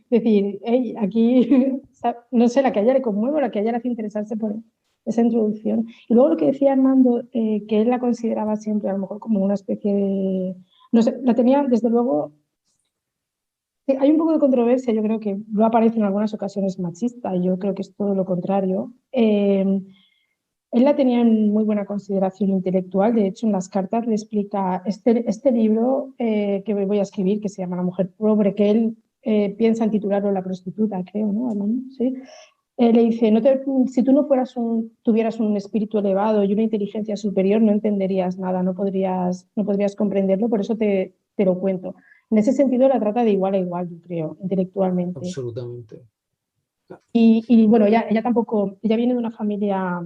decir, hey, aquí, no sé, la que a ella le conmueve, la que a ella le hace interesarse por esa introducción. Y luego lo que decía Armando, que él la consideraba siempre a lo mejor como una especie de, no sé, la tenía desde luego, sí, hay un poco de controversia, yo creo que lo aparece en algunas ocasiones machista, y yo creo que es todo lo contrario. Él la tenía en muy buena consideración intelectual. De hecho, en las cartas le explica este libro que voy a escribir, que se llama La mujer pobre, que él piensa en titularlo La prostituta, creo, ¿no? Sí. Le dice, si tú no tuvieras un espíritu elevado y una inteligencia superior, no entenderías nada, no podrías comprenderlo, por eso te lo cuento. En ese sentido, la trata de igual a igual, yo creo, intelectualmente. absolutamente. Y bueno, ella tampoco, ella viene de una familia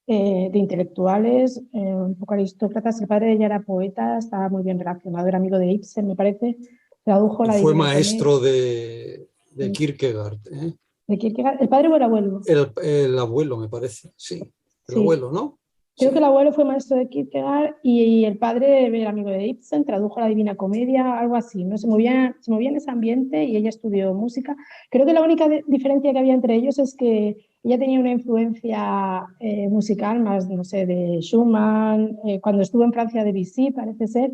de intelectuales, un poco aristócratas. El padre de ella era poeta, estaba muy bien relacionado, era amigo de Ibsen, me parece. Tradujo Y la fue Divina Comedia maestro de Kierkegaard. ¿Eh? de Kierkegaard. ¿El padre o el abuelo? El abuelo, me parece, sí. El Sí, abuelo, ¿no? creo que el Sí. abuelo fue maestro de Kierkegaard y el padre era amigo de Ibsen, tradujo la Divina Comedia, algo así, ¿no? Se movía en ese ambiente y ella estudió música. Creo que la única diferencia que había entre ellos es que ella tenía una influencia musical más, no sé, de Schumann, cuando estuvo en Francia de Debussy, parece ser,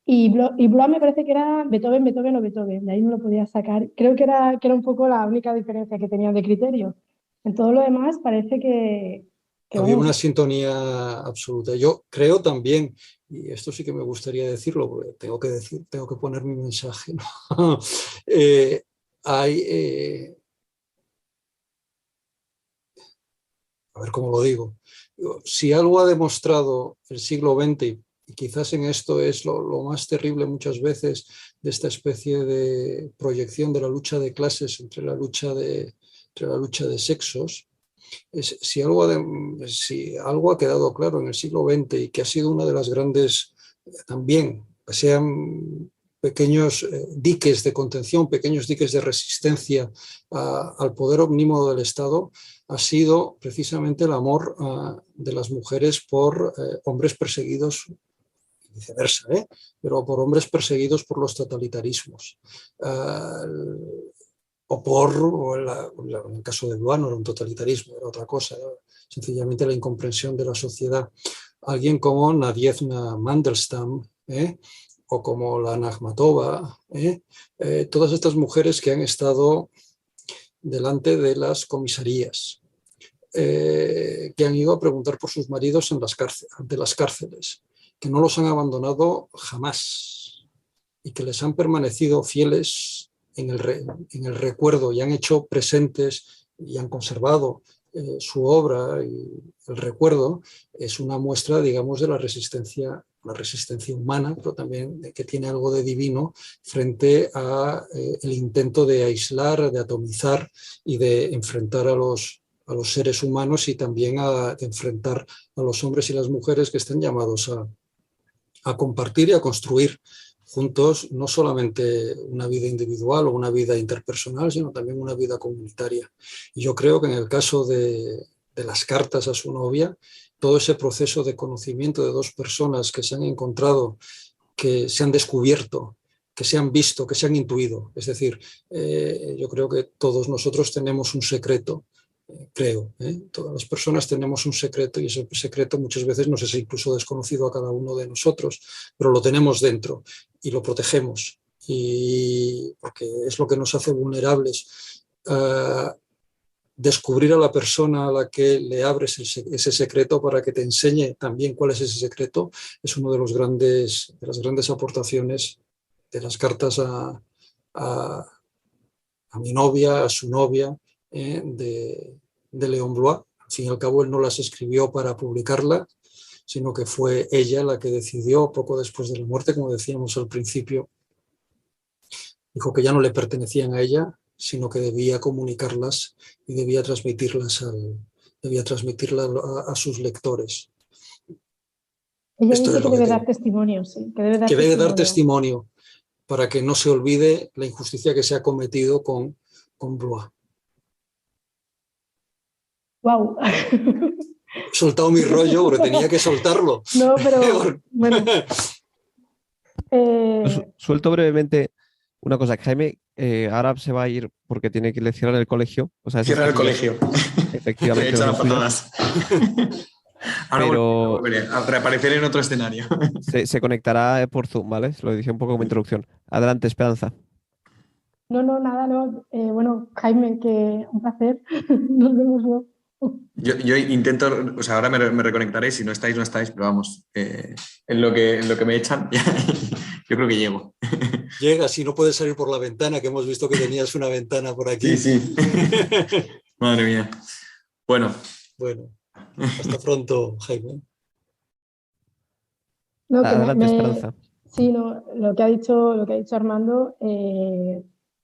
y Blois me parece que era Beethoven, Beethoven o Beethoven, de ahí no lo podía sacar. Creo que era un poco la única diferencia que tenían de criterio. En todo lo demás parece que Había una vamos. sintonía absoluta. Yo creo también, y esto sí que me gustaría decirlo, porque tengo que poner mi mensaje, ¿no? Hay, a ver cómo lo digo, si algo ha demostrado el siglo XX, y quizás en esto es lo más terrible muchas veces de esta especie de proyección de la lucha de clases entre la lucha de sexos, si algo ha quedado claro en el siglo XX y que ha sido una de las grandes, también, que sean pequeños diques de contención, pequeños diques de resistencia al poder omnímodo del Estado, ha sido precisamente el amor de las mujeres por hombres perseguidos, y viceversa, pero por hombres perseguidos por los totalitarismos. En el caso de Blois no era un totalitarismo, era otra cosa, era sencillamente la incomprensión de la sociedad. Alguien como Nadiezhda Mandelstam, o como la Akhmatova, todas estas mujeres que han estado delante de las comisarías, que han ido a preguntar por sus maridos ante las cárceles, que no los han abandonado jamás y que les han permanecido fieles en el recuerdo y han hecho presentes y han conservado su obra y el recuerdo, es una muestra, digamos, de la resistencia humana, pero también que tiene algo de divino frente a el intento de aislar, de atomizar y de enfrentar a los seres humanos y también de enfrentar a los hombres y las mujeres que están llamados a compartir y a construir juntos no solamente una vida individual o una vida interpersonal, sino también una vida comunitaria. Y yo creo que en el caso de las cartas a su novia, todo ese proceso de conocimiento de dos personas que se han encontrado, que se han descubierto, que se han visto, que se han intuido. Es decir, yo creo que todos nosotros tenemos un secreto, creo. Todas las personas tenemos un secreto y ese secreto muchas veces nos es incluso desconocido a cada uno de nosotros, pero lo tenemos dentro y lo protegemos, y porque es lo que nos hace vulnerables. Descubrir a la persona a la que le abres ese secreto para que te enseñe también cuál es ese secreto es una de las grandes aportaciones de las cartas a mi novia, a su novia, de Léon Blois. Al fin y al cabo, él no las escribió para publicarla, sino que fue ella la que decidió, poco después de la muerte, como decíamos al principio, dijo que ya no le pertenecían a ella, sino que debía comunicarlas y debía transmitirlas a sus lectores. Ella Esto dice es que lo debe que dar testimonio, sí, que debe dar que debe dar testimonio. testimonio para que no se olvide la injusticia que se ha cometido con Blois. ¡Wow! He soltado mi rollo porque tenía que soltarlo. No, pero bueno. Suelto brevemente una cosa. Jaime ahora se va a ir porque tiene que leccionar en el colegio. O sea, esas Cierra el cosillas, colegio. efectivamente, Le no echan son a suyas. patadas. Ahora Pero volveré a reaparecer en otro escenario. se conectará por Zoom, ¿vale? Se lo dije un poco como introducción. Adelante, Esperanza. No, nada, no. Bueno, Jaime, que un placer. Nos vemos luego. Yo intento, o sea, ahora me reconectaré, si no estáis, no estáis, pero vamos, en lo que me echan, yo creo que llego. Llega, si no puedes salir por la ventana, que hemos visto que tenías una ventana por aquí. Sí. Madre mía. Bueno. Bueno, hasta pronto, Jaime. No, Adelante, Esperanza. Sí, no, lo que ha dicho Armando,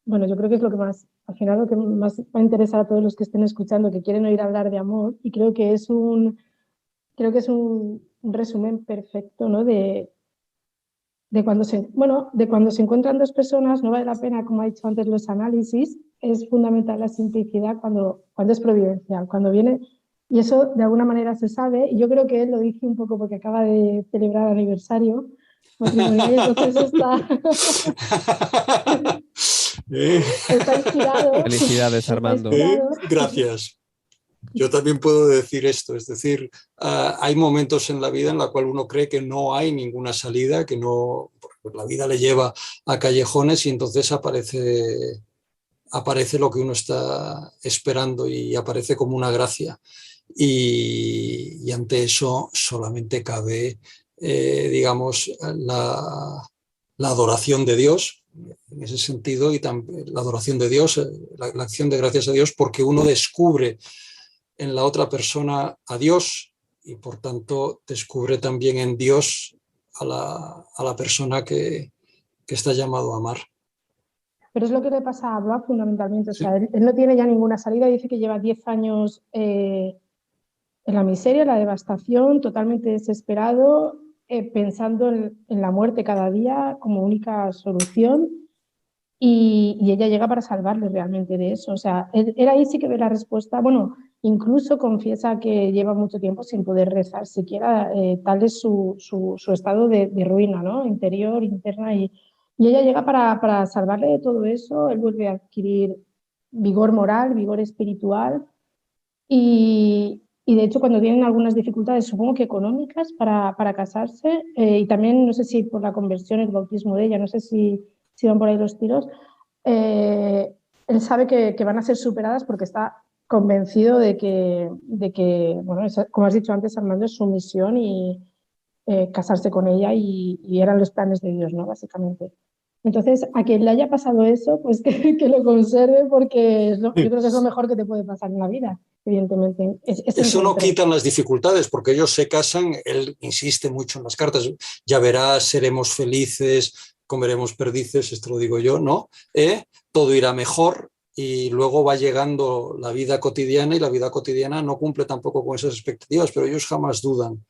bueno, yo creo que es lo que más, al final lo que más va a interesar a todos los que estén escuchando, que quieren oír hablar de amor, y creo que es un resumen perfecto, ¿no? De cuando de cuando se encuentran dos personas, no vale la pena, como ha dicho antes, los análisis, es fundamental la simplicidad cuando es providencial, cuando viene, y eso de alguna manera se sabe, y yo creo que él lo dice un poco porque acaba de celebrar aniversario matrimonial, y entonces está inspirado. Felicidades, Armando. Gracias. Yo también puedo decir esto, es decir, hay momentos en la vida en la cual uno cree que no hay ninguna salida, que no, pues la vida le lleva a callejones y entonces aparece lo que uno está esperando y aparece como una gracia. Y ante eso solamente cabe, digamos, la adoración de Dios, en ese sentido, y la adoración de Dios, la acción de gracias a Dios, porque uno descubre en la otra persona a Dios y por tanto descubre también en Dios a la persona que está llamado a amar. Pero es lo que le pasa a Blois fundamentalmente. O Sí. sea, él no tiene ya ninguna salida, dice que lleva 10 años en la miseria, en la devastación, totalmente desesperado, pensando en la muerte cada día como única solución. Y ella llega para salvarle realmente de eso. O sea, él ahí sí que ve la respuesta. Bueno, incluso confiesa que lleva mucho tiempo sin poder rezar siquiera, tal es su estado de ruina, ¿no? Interior, interna. Y ella llega para salvarle de todo eso. Él vuelve a adquirir vigor moral, vigor espiritual. Y de hecho, cuando tienen algunas dificultades, supongo que económicas, para casarse, y también no sé si por la conversión, el bautismo de ella, no sé si van por ahí los tiros, él sabe que van a ser superadas porque está convencido de que bueno, como has dicho antes, Armando, es su misión y casarse con ella y eran los planes de Dios, ¿no? Básicamente. Entonces, a quien le haya pasado eso, pues que lo conserve porque yo creo que es lo mejor que te puede pasar en la vida, evidentemente. Eso no quitan las dificultades, porque ellos se casan, él insiste mucho en las cartas, ya verás, seremos felices, comeremos perdices, esto lo digo yo, ¿no? Todo irá mejor y luego va llegando la vida cotidiana y la vida cotidiana no cumple tampoco con esas expectativas, pero ellos jamás dudaron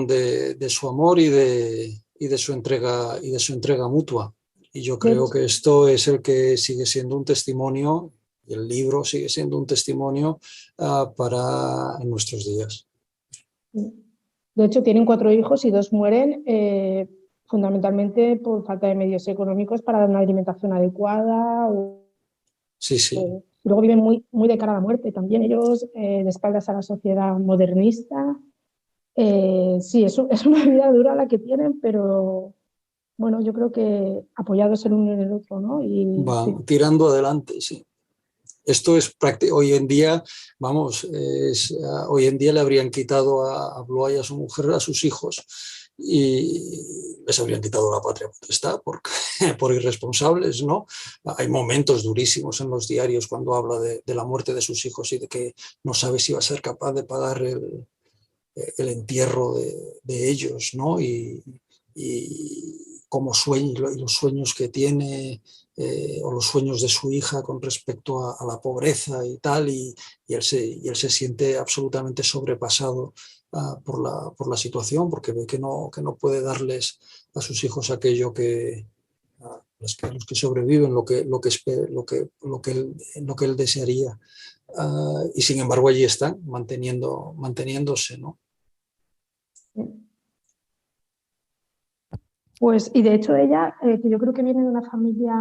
de su amor y de su entrega mutua. Y yo creo que esto es el que sigue siendo un testimonio, y el libro sigue siendo un testimonio para en nuestros días. De hecho, tienen 4 hijos y 2 mueren fundamentalmente por falta de medios económicos para dar una alimentación adecuada. Sí. Luego viven muy de cara a la muerte también ellos, de espaldas a la sociedad modernista. Sí, es una vida dura la que tienen, pero bueno, yo creo que apoyados el uno en el otro, ¿no? Van tirando adelante, sí. Esto es práctico. Hoy en día, hoy en día le habrían quitado a Blois y a su mujer, a sus hijos, y les habrían quitado la patria potestad por irresponsables, ¿no? Hay momentos durísimos en los diarios cuando habla de la muerte de sus hijos y de que no sabe si va a ser capaz de pagar el entierro de ellos, ¿no? Y como sueño, y los sueños que tiene, o los sueños de su hija con respecto a la pobreza y tal, y él se siente absolutamente sobrepasado por la situación, porque ve que no puede darles a sus hijos aquello que los que sobreviven, lo que él desearía. Y sin embargo allí están, manteniéndose, ¿no? Pues, y de hecho ella, que yo creo que viene de una familia,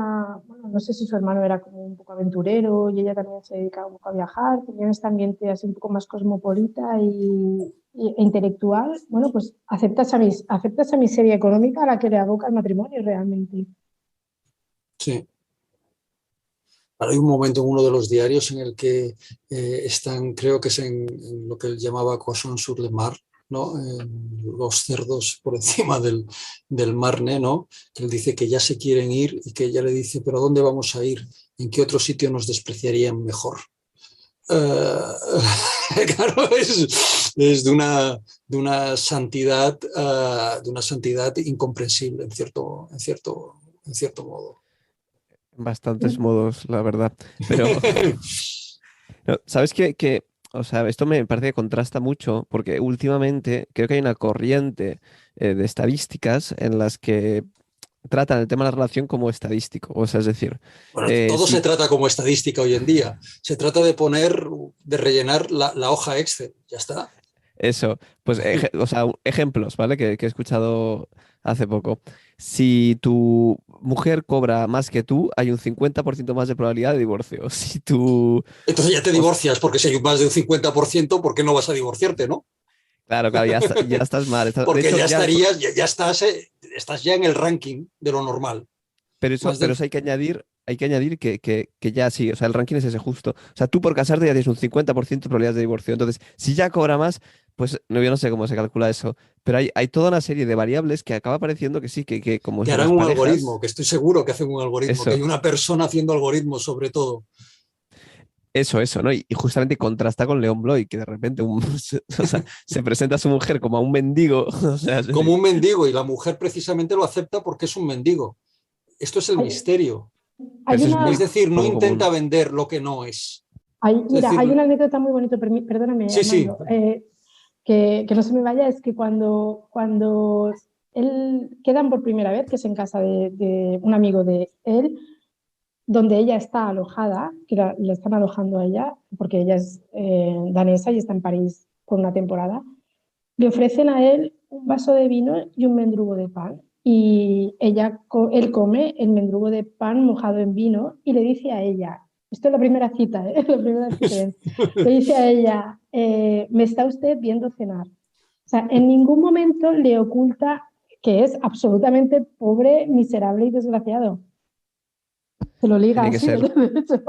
bueno, no sé si su hermano era como un poco aventurero y ella también se dedicaba un poco a viajar, tenía este ambiente así un poco más cosmopolita e intelectual, bueno, pues acepta esa miseria económica a la que le aboca el matrimonio realmente. Sí. Ahora hay un momento en uno de los diarios en el que están, creo que es en lo que él llamaba Coisson-sur-le-Mar, ¿no? Los cerdos por encima del Marne, ¿no? Que él dice que ya se quieren ir y que ella le dice, pero ¿a dónde vamos a ir? ¿En qué otro sitio nos despreciarían mejor? Claro, es de una santidad, incomprensible en cierto modo. En bastantes modos, la verdad. Pero, no, ¿sabes qué? O sea, esto me parece que contrasta mucho porque últimamente creo que hay una corriente de estadísticas en las que tratan el tema de la relación como estadístico. O sea, es decir, Bueno, todo se trata como estadística hoy en día. Se trata de rellenar la hoja Excel. Ya está. Eso, pues, o sea, ejemplos, ¿vale? Que he escuchado hace poco. Si tu mujer cobra más que tú, hay un 50% más de probabilidad de divorcio. Si tú... Entonces ya te o- divorcias, porque si hay más de un 50%, ¿por qué no vas a divorciarte, no? claro, claro, ya estás mal. De Porque hecho, ya ya... estarías, ya estás ya en el ranking de lo normal. Más Pero del... eso hay que añadir que ya sí, o sea, el ranking es ese justo. O sea, tú por casarte ya tienes un 50% de probabilidades de divorcio. Entonces, si ya cobra más, pues no, yo no sé cómo se calcula eso. Pero hay toda una serie de variables que acaba pareciendo que sí, que como Que si harán las un algoritmo, parejas, que estoy seguro que hacen un algoritmo, que eso, hay una persona haciendo algoritmos sobre todo. eso, ¿no? Y justamente contrasta con León Bloy, que de repente o sea, se presenta a su mujer como a un mendigo. O sea, es Como decir, un mendigo, y la mujer precisamente lo acepta porque es un mendigo. Esto es el Hay, misterio. pero hay eso es Es muy una, decir, no poco intenta común. vender lo que no es. Es mira, decir, hay una anécdota muy bonita, perdóname, sí, sí. Armando, que no se me vaya, es que cuando él quedan por primera vez, que es en casa de un amigo de él, donde ella está alojada, que la están alojando a ella, porque ella es danesa y está en París por una temporada, le ofrecen a él un vaso de vino y un mendrugo de pan. Y él come el mendrugo de pan mojado en vino y le dice a ella, esto es la primera cita, ¿eh? La primera vez que se ven, le dice a ella, me está usted viendo cenar. O sea, en ningún momento le oculta que es absolutamente pobre, miserable y desgraciado. Se lo liga Tiene que así, de ser, hecho. ti-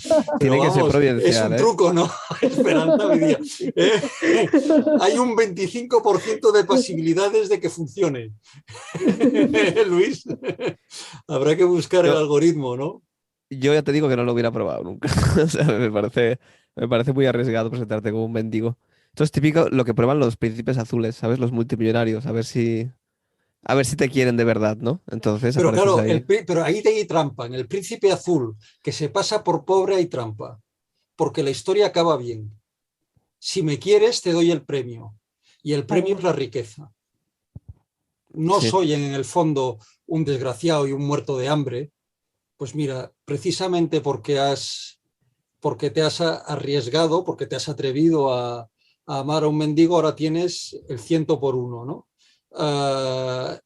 Pero tiene que ser vamos, es providencial, un ¿eh? truco, ¿no? Esperanza Vidía. Sí. Hay un 25% de posibilidades de que funcione. Luis, habrá que buscar el Yo, algoritmo, ¿no? yo ya te digo que no lo hubiera probado nunca. O sea, me parece muy arriesgado presentarte como un mendigo. Esto es típico lo que prueban los príncipes azules, ¿sabes? Los multimillonarios, a ver si te quieren de verdad, ¿no? Entonces Pero apareces claro, ahí. pero ahí hay trampa. En el príncipe azul, que se pasa por pobre, hay trampa. Porque la historia acaba bien. Si me quieres, te doy el premio. Y el premio es Claro. la riqueza. No Sí, soy en el fondo un desgraciado y un muerto de hambre. Pues mira, precisamente porque te has arriesgado, porque te has atrevido a amar a un mendigo, ahora tienes el 100 por 1, ¿no?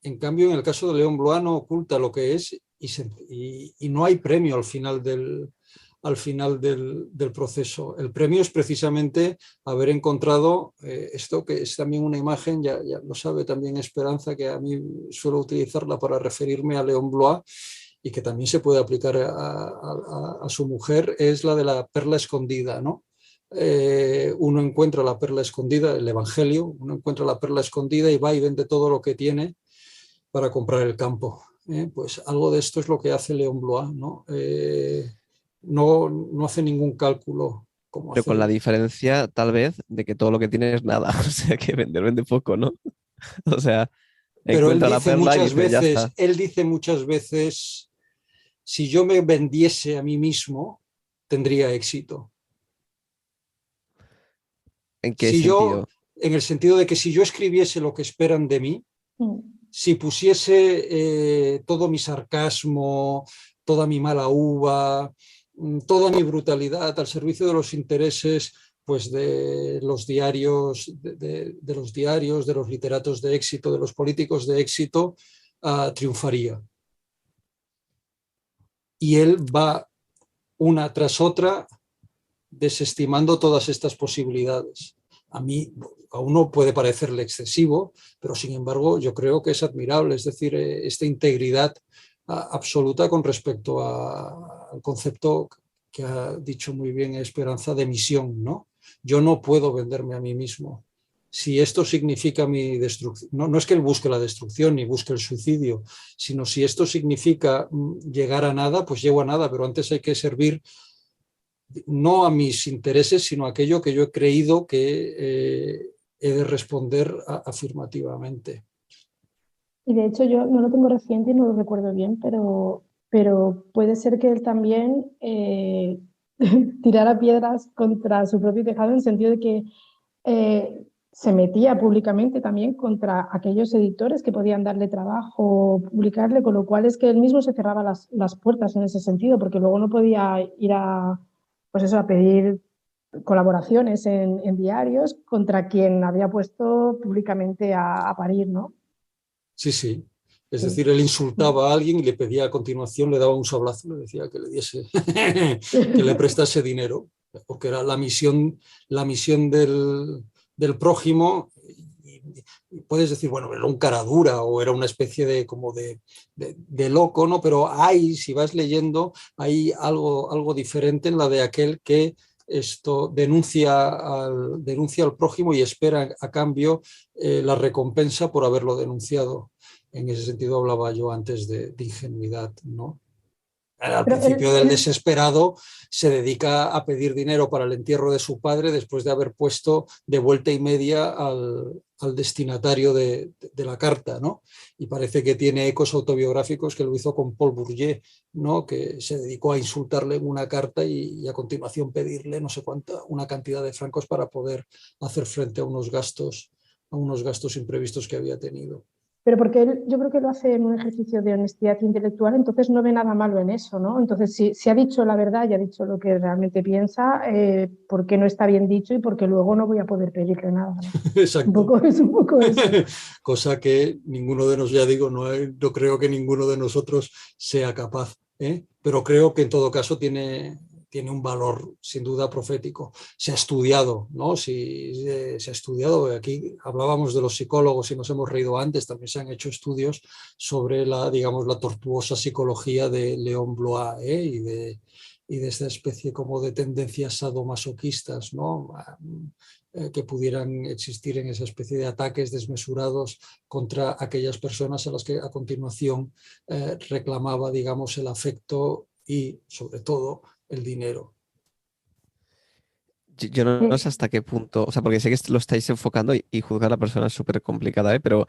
En cambio, en el caso de León Blois no oculta lo que es y no hay premio al final del proceso. El premio es precisamente haber encontrado esto, que es también una imagen, ya lo sabe también Esperanza, que a mí suelo utilizarla para referirme a León Blois, y que también se puede aplicar a su mujer, es la de la perla escondida, ¿no? Uno encuentra la perla escondida, el Evangelio, uno encuentra la perla escondida y va y vende todo lo que tiene para comprar el campo. Pues algo de esto es lo que hace León Blois, ¿no? No hace ningún cálculo cómo Pero con la hacerlo. diferencia, tal vez, de que todo lo que tiene es nada. O sea, que vende poco, ¿no? O sea, Pero encuentra la perla y dice, ya está. él dice muchas veces, si yo me vendiese a mí mismo, tendría éxito. ¿En qué Si yo, sentido? en el sentido de que si yo escribiese lo que esperan de mí, Mm. si pusiese todo mi sarcasmo, toda mi mala uva, toda mi brutalidad al servicio de los intereses pues de los diarios, de los diarios, de los literatos de éxito, de los políticos de éxito, triunfaría. Y él va una tras otra desestimando todas estas posibilidades. A uno puede parecerle excesivo, pero sin embargo yo creo que es admirable, es decir, esta integridad absoluta con respecto al concepto que ha dicho muy bien Esperanza de misión, ¿no? Yo no puedo venderme a mí mismo. Si esto significa mi destrucción, no es que él busque la destrucción ni busque el suicidio, sino si esto significa llegar a nada, pues llego a nada, pero antes hay que servir no a mis intereses, sino a aquello que yo he creído que he de responder afirmativamente. Y de hecho yo no lo tengo reciente y no lo recuerdo bien, pero puede ser que él también tirara piedras contra su propio tejado en el sentido de que se metía públicamente también contra aquellos editores que podían darle trabajo o publicarle, con lo cual es que él mismo se cerraba las puertas en ese sentido, porque luego no podía ir pues eso, a pedir colaboraciones en diarios contra quien había puesto públicamente a parir, ¿no? Sí, sí. Es Sí. decir, él insultaba a alguien y le pedía a continuación, le daba un sablazo, le decía que le diese, que le prestase dinero, porque era la misión del prójimo. Y puedes decir, bueno, era un cara dura o era una especie de como de loco, ¿no? Pero hay, si vas leyendo, hay algo diferente en la de aquel que esto denuncia al prójimo y espera a cambio la recompensa por haberlo denunciado. En ese sentido hablaba yo antes de ingenuidad, ¿no? Al Pero principio del desesperado se dedica a pedir dinero para el entierro de su padre después de haber puesto de vuelta y media al destinatario de la carta, ¿no? Y parece que tiene ecos autobiográficos que lo hizo con Paul Bourget, ¿no? Que se dedicó a insultarle en una carta y a continuación pedirle no sé cuánta, una cantidad de francos para poder hacer frente a unos gastos imprevistos que había tenido. Pero porque él, yo creo que lo hace en un ejercicio de honestidad intelectual, entonces no ve nada malo en eso, ¿no? Entonces, si ha dicho la verdad y ha dicho lo que realmente piensa, ¿por qué no está bien dicho y porque luego no voy a poder pedirle nada, ¿no? Exacto. Es un poco eso. Cosa que ninguno de nosotros, ya digo, no creo que ninguno de nosotros sea capaz, ¿eh? Pero creo que en todo caso tiene un valor sin duda profético. Se ha estudiado, ¿no? Se ha estudiado, aquí hablábamos de los psicólogos y nos hemos reído antes, también se han hecho estudios sobre la tortuosa psicología de Léon Blois, y de esta especie como de tendencias sadomasoquistas, ¿no? Que pudieran existir en esa especie de ataques desmesurados contra aquellas personas a las que a continuación reclamaba, digamos, el afecto y, sobre todo, el dinero. Yo no sé hasta qué punto, o sea, porque sé que lo estáis enfocando y juzgar a la persona es súper complicada, ¿eh? Pero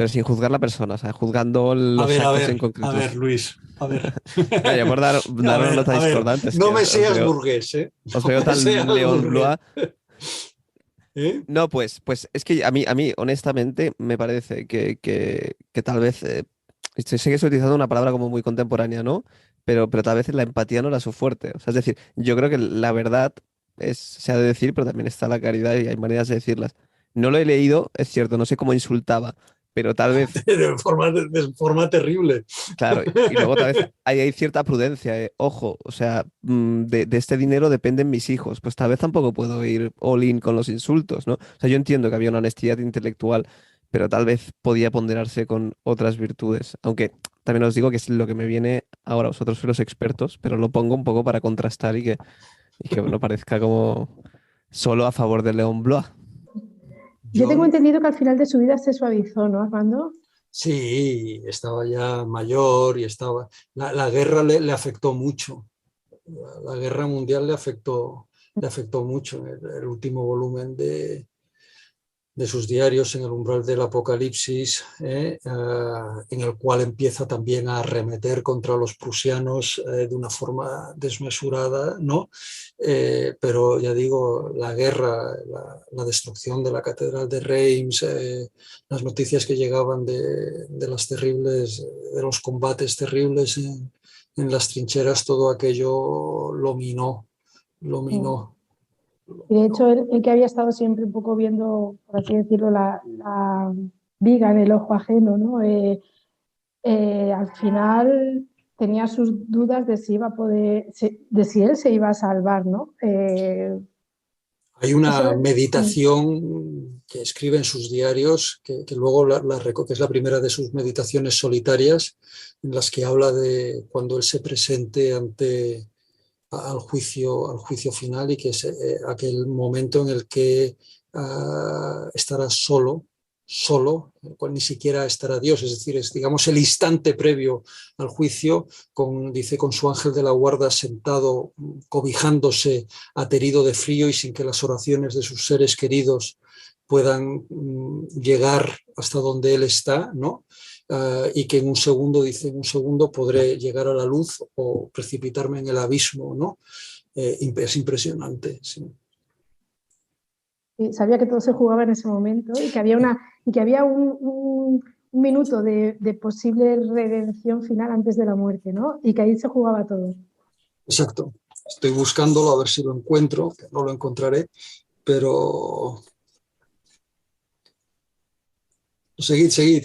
sin juzgar la persona, o sea, juzgando los actos en A concreto. ver, Luis, a ver. No, yo por dar una nota A ver, discordante, es no que me os seas veo, burgués, ¿eh? os No veo me tan seas León burgués. Blois. ¿Eh? No, pues es que a mí honestamente, me parece que tal vez, sé que estoy utilizando una palabra como muy contemporánea, ¿no? Pero tal vez la empatía no era su fuerte. O sea, es decir, yo creo que la verdad se ha de decir, pero también está la caridad y hay maneras de decirlas. No lo he leído, es cierto, no sé cómo insultaba, pero tal vez, De forma terrible. claro, y luego tal vez hay cierta prudencia, ojo, o sea, de este dinero dependen mis hijos, pues tal vez tampoco puedo ir all in con los insultos, ¿no? O sea, yo entiendo que había una honestidad intelectual, pero tal vez podía ponderarse con otras virtudes, aunque también os digo que es lo que me viene ahora, vosotros sois los expertos, pero lo pongo un poco para contrastar y que no parezca como solo a favor de León Blois. Yo Yo tengo entendido que al final de su vida se suavizó, ¿no, Armando? sí, estaba ya mayor y estaba. La guerra le afectó mucho. La guerra mundial le afectó le afectó mucho. El último volumen de sus diarios, En el umbral del apocalipsis, en el cual empieza también a arremeter contra los prusianos de una forma desmesurada, ¿no? Pero ya digo, la guerra, la destrucción de la catedral de Reims, las noticias que llegaban de los combates terribles en las trincheras, todo aquello lo minó. Y de hecho, el que había estado siempre un poco viendo, por así decirlo, la viga en el ojo ajeno, ¿no? Al final tenía sus dudas de si iba a poder, de si él se iba a salvar, ¿no? Hay una eso, meditación que escribe en sus diarios, que luego que es la primera de sus meditaciones solitarias, en las que habla de cuando él se presente al juicio final, y que es aquel momento en el que estará solo, en el cual ni siquiera estará Dios, es decir, es, digamos, el instante previo al juicio, dice, con su ángel de la guarda sentado, cobijándose, aterido de frío y sin que las oraciones de sus seres queridos puedan llegar hasta donde él está, ¿no? Y que en un segundo podré llegar a la luz o precipitarme en el abismo, ¿no? Es impresionante, sí. Y sabía que todo se jugaba en ese momento y que había un minuto de posible redención final antes de la muerte, ¿no? Y que ahí se jugaba todo. Exacto. Estoy buscándolo a ver si lo encuentro, que no lo encontraré, pero... Seguid.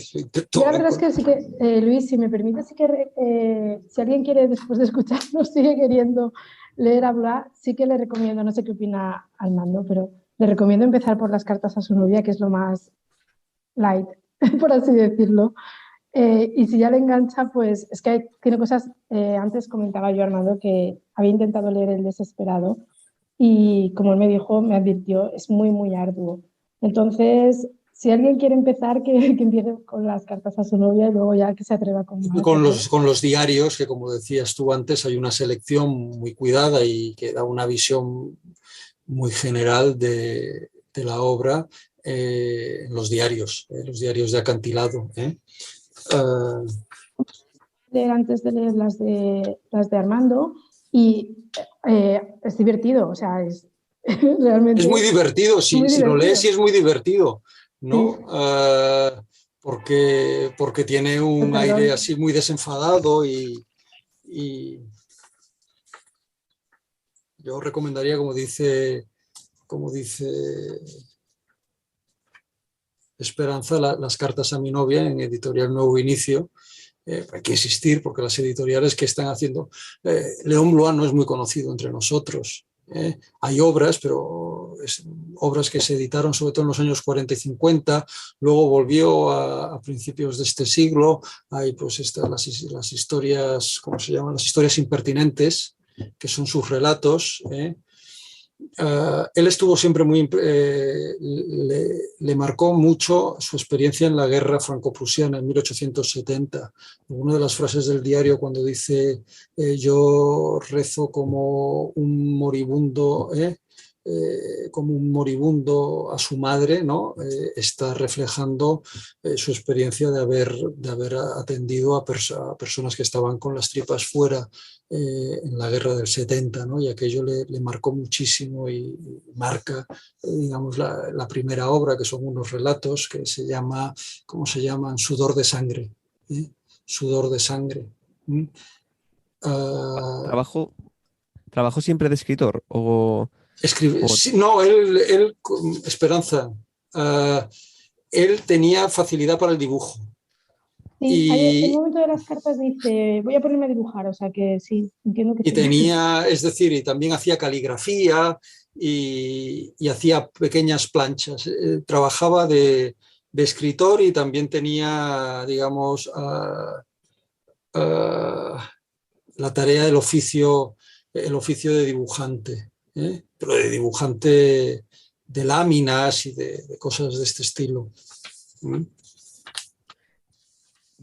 Yo la verdad es que sí que, Luis, si me permite, sí que si alguien quiere, después de escucharnos, sigue queriendo leer a Blois, sí que le recomiendo, no sé qué opina Armando, pero le recomiendo empezar por las cartas a su novia, que es lo más light, por así decirlo. Y si ya le engancha, pues es que tiene cosas, antes comentaba yo, Armando, que había intentado leer El Desesperado y como él me dijo, me advirtió, es muy, muy arduo. Entonces, si alguien quiere empezar, que empiece con las cartas a su novia y luego ya que se atreva con más. Con los diarios, que como decías tú antes, hay una selección muy cuidada y que da una visión muy general de la obra en los diarios de acantilado. Leer antes de leer las de Armando y es divertido, o sea, es realmente... Es muy divertido, si lo lees, sí es muy divertido, ¿no? Sí. Porque tiene un aire así muy desenfadado y yo recomendaría, como dice Esperanza, las cartas a mi novia en Editorial Nuevo Inicio. Hay que insistir porque las editoriales que están haciendo... Léon Blois no es muy conocido entre nosotros. Hay obras, pero obras que se editaron sobre todo en los años 40 y 50, luego volvió a principios de este siglo. Hay pues las historias, ¿cómo se llaman? Las historias impertinentes, que son sus relatos. Él estuvo siempre le marcó mucho su experiencia en la guerra franco-prusiana en 1870. Una de las frases del diario, cuando dice yo rezo como un moribundo, a su madre, ¿no? Está reflejando su experiencia de haber atendido a personas que estaban con las tripas fuera en la guerra del 70, ¿no? Y aquello le marcó muchísimo y marca, digamos, la primera obra, que son unos relatos que se llama, ¿cómo se llaman? Sudor de sangre. Sudor de sangre. ¿Trabajo siempre de escritor? Sí, no, él Esperanza, él tenía facilidad para el dibujo. Sí, en un momento de las cartas dice, voy a ponerme a dibujar, o sea que sí, entiendo que y tenía, es decir, y también hacía caligrafía y hacía pequeñas planchas. Trabajaba de escritor y también tenía, digamos, la tarea del oficio de dibujante, pero de dibujante de láminas y de cosas de este estilo.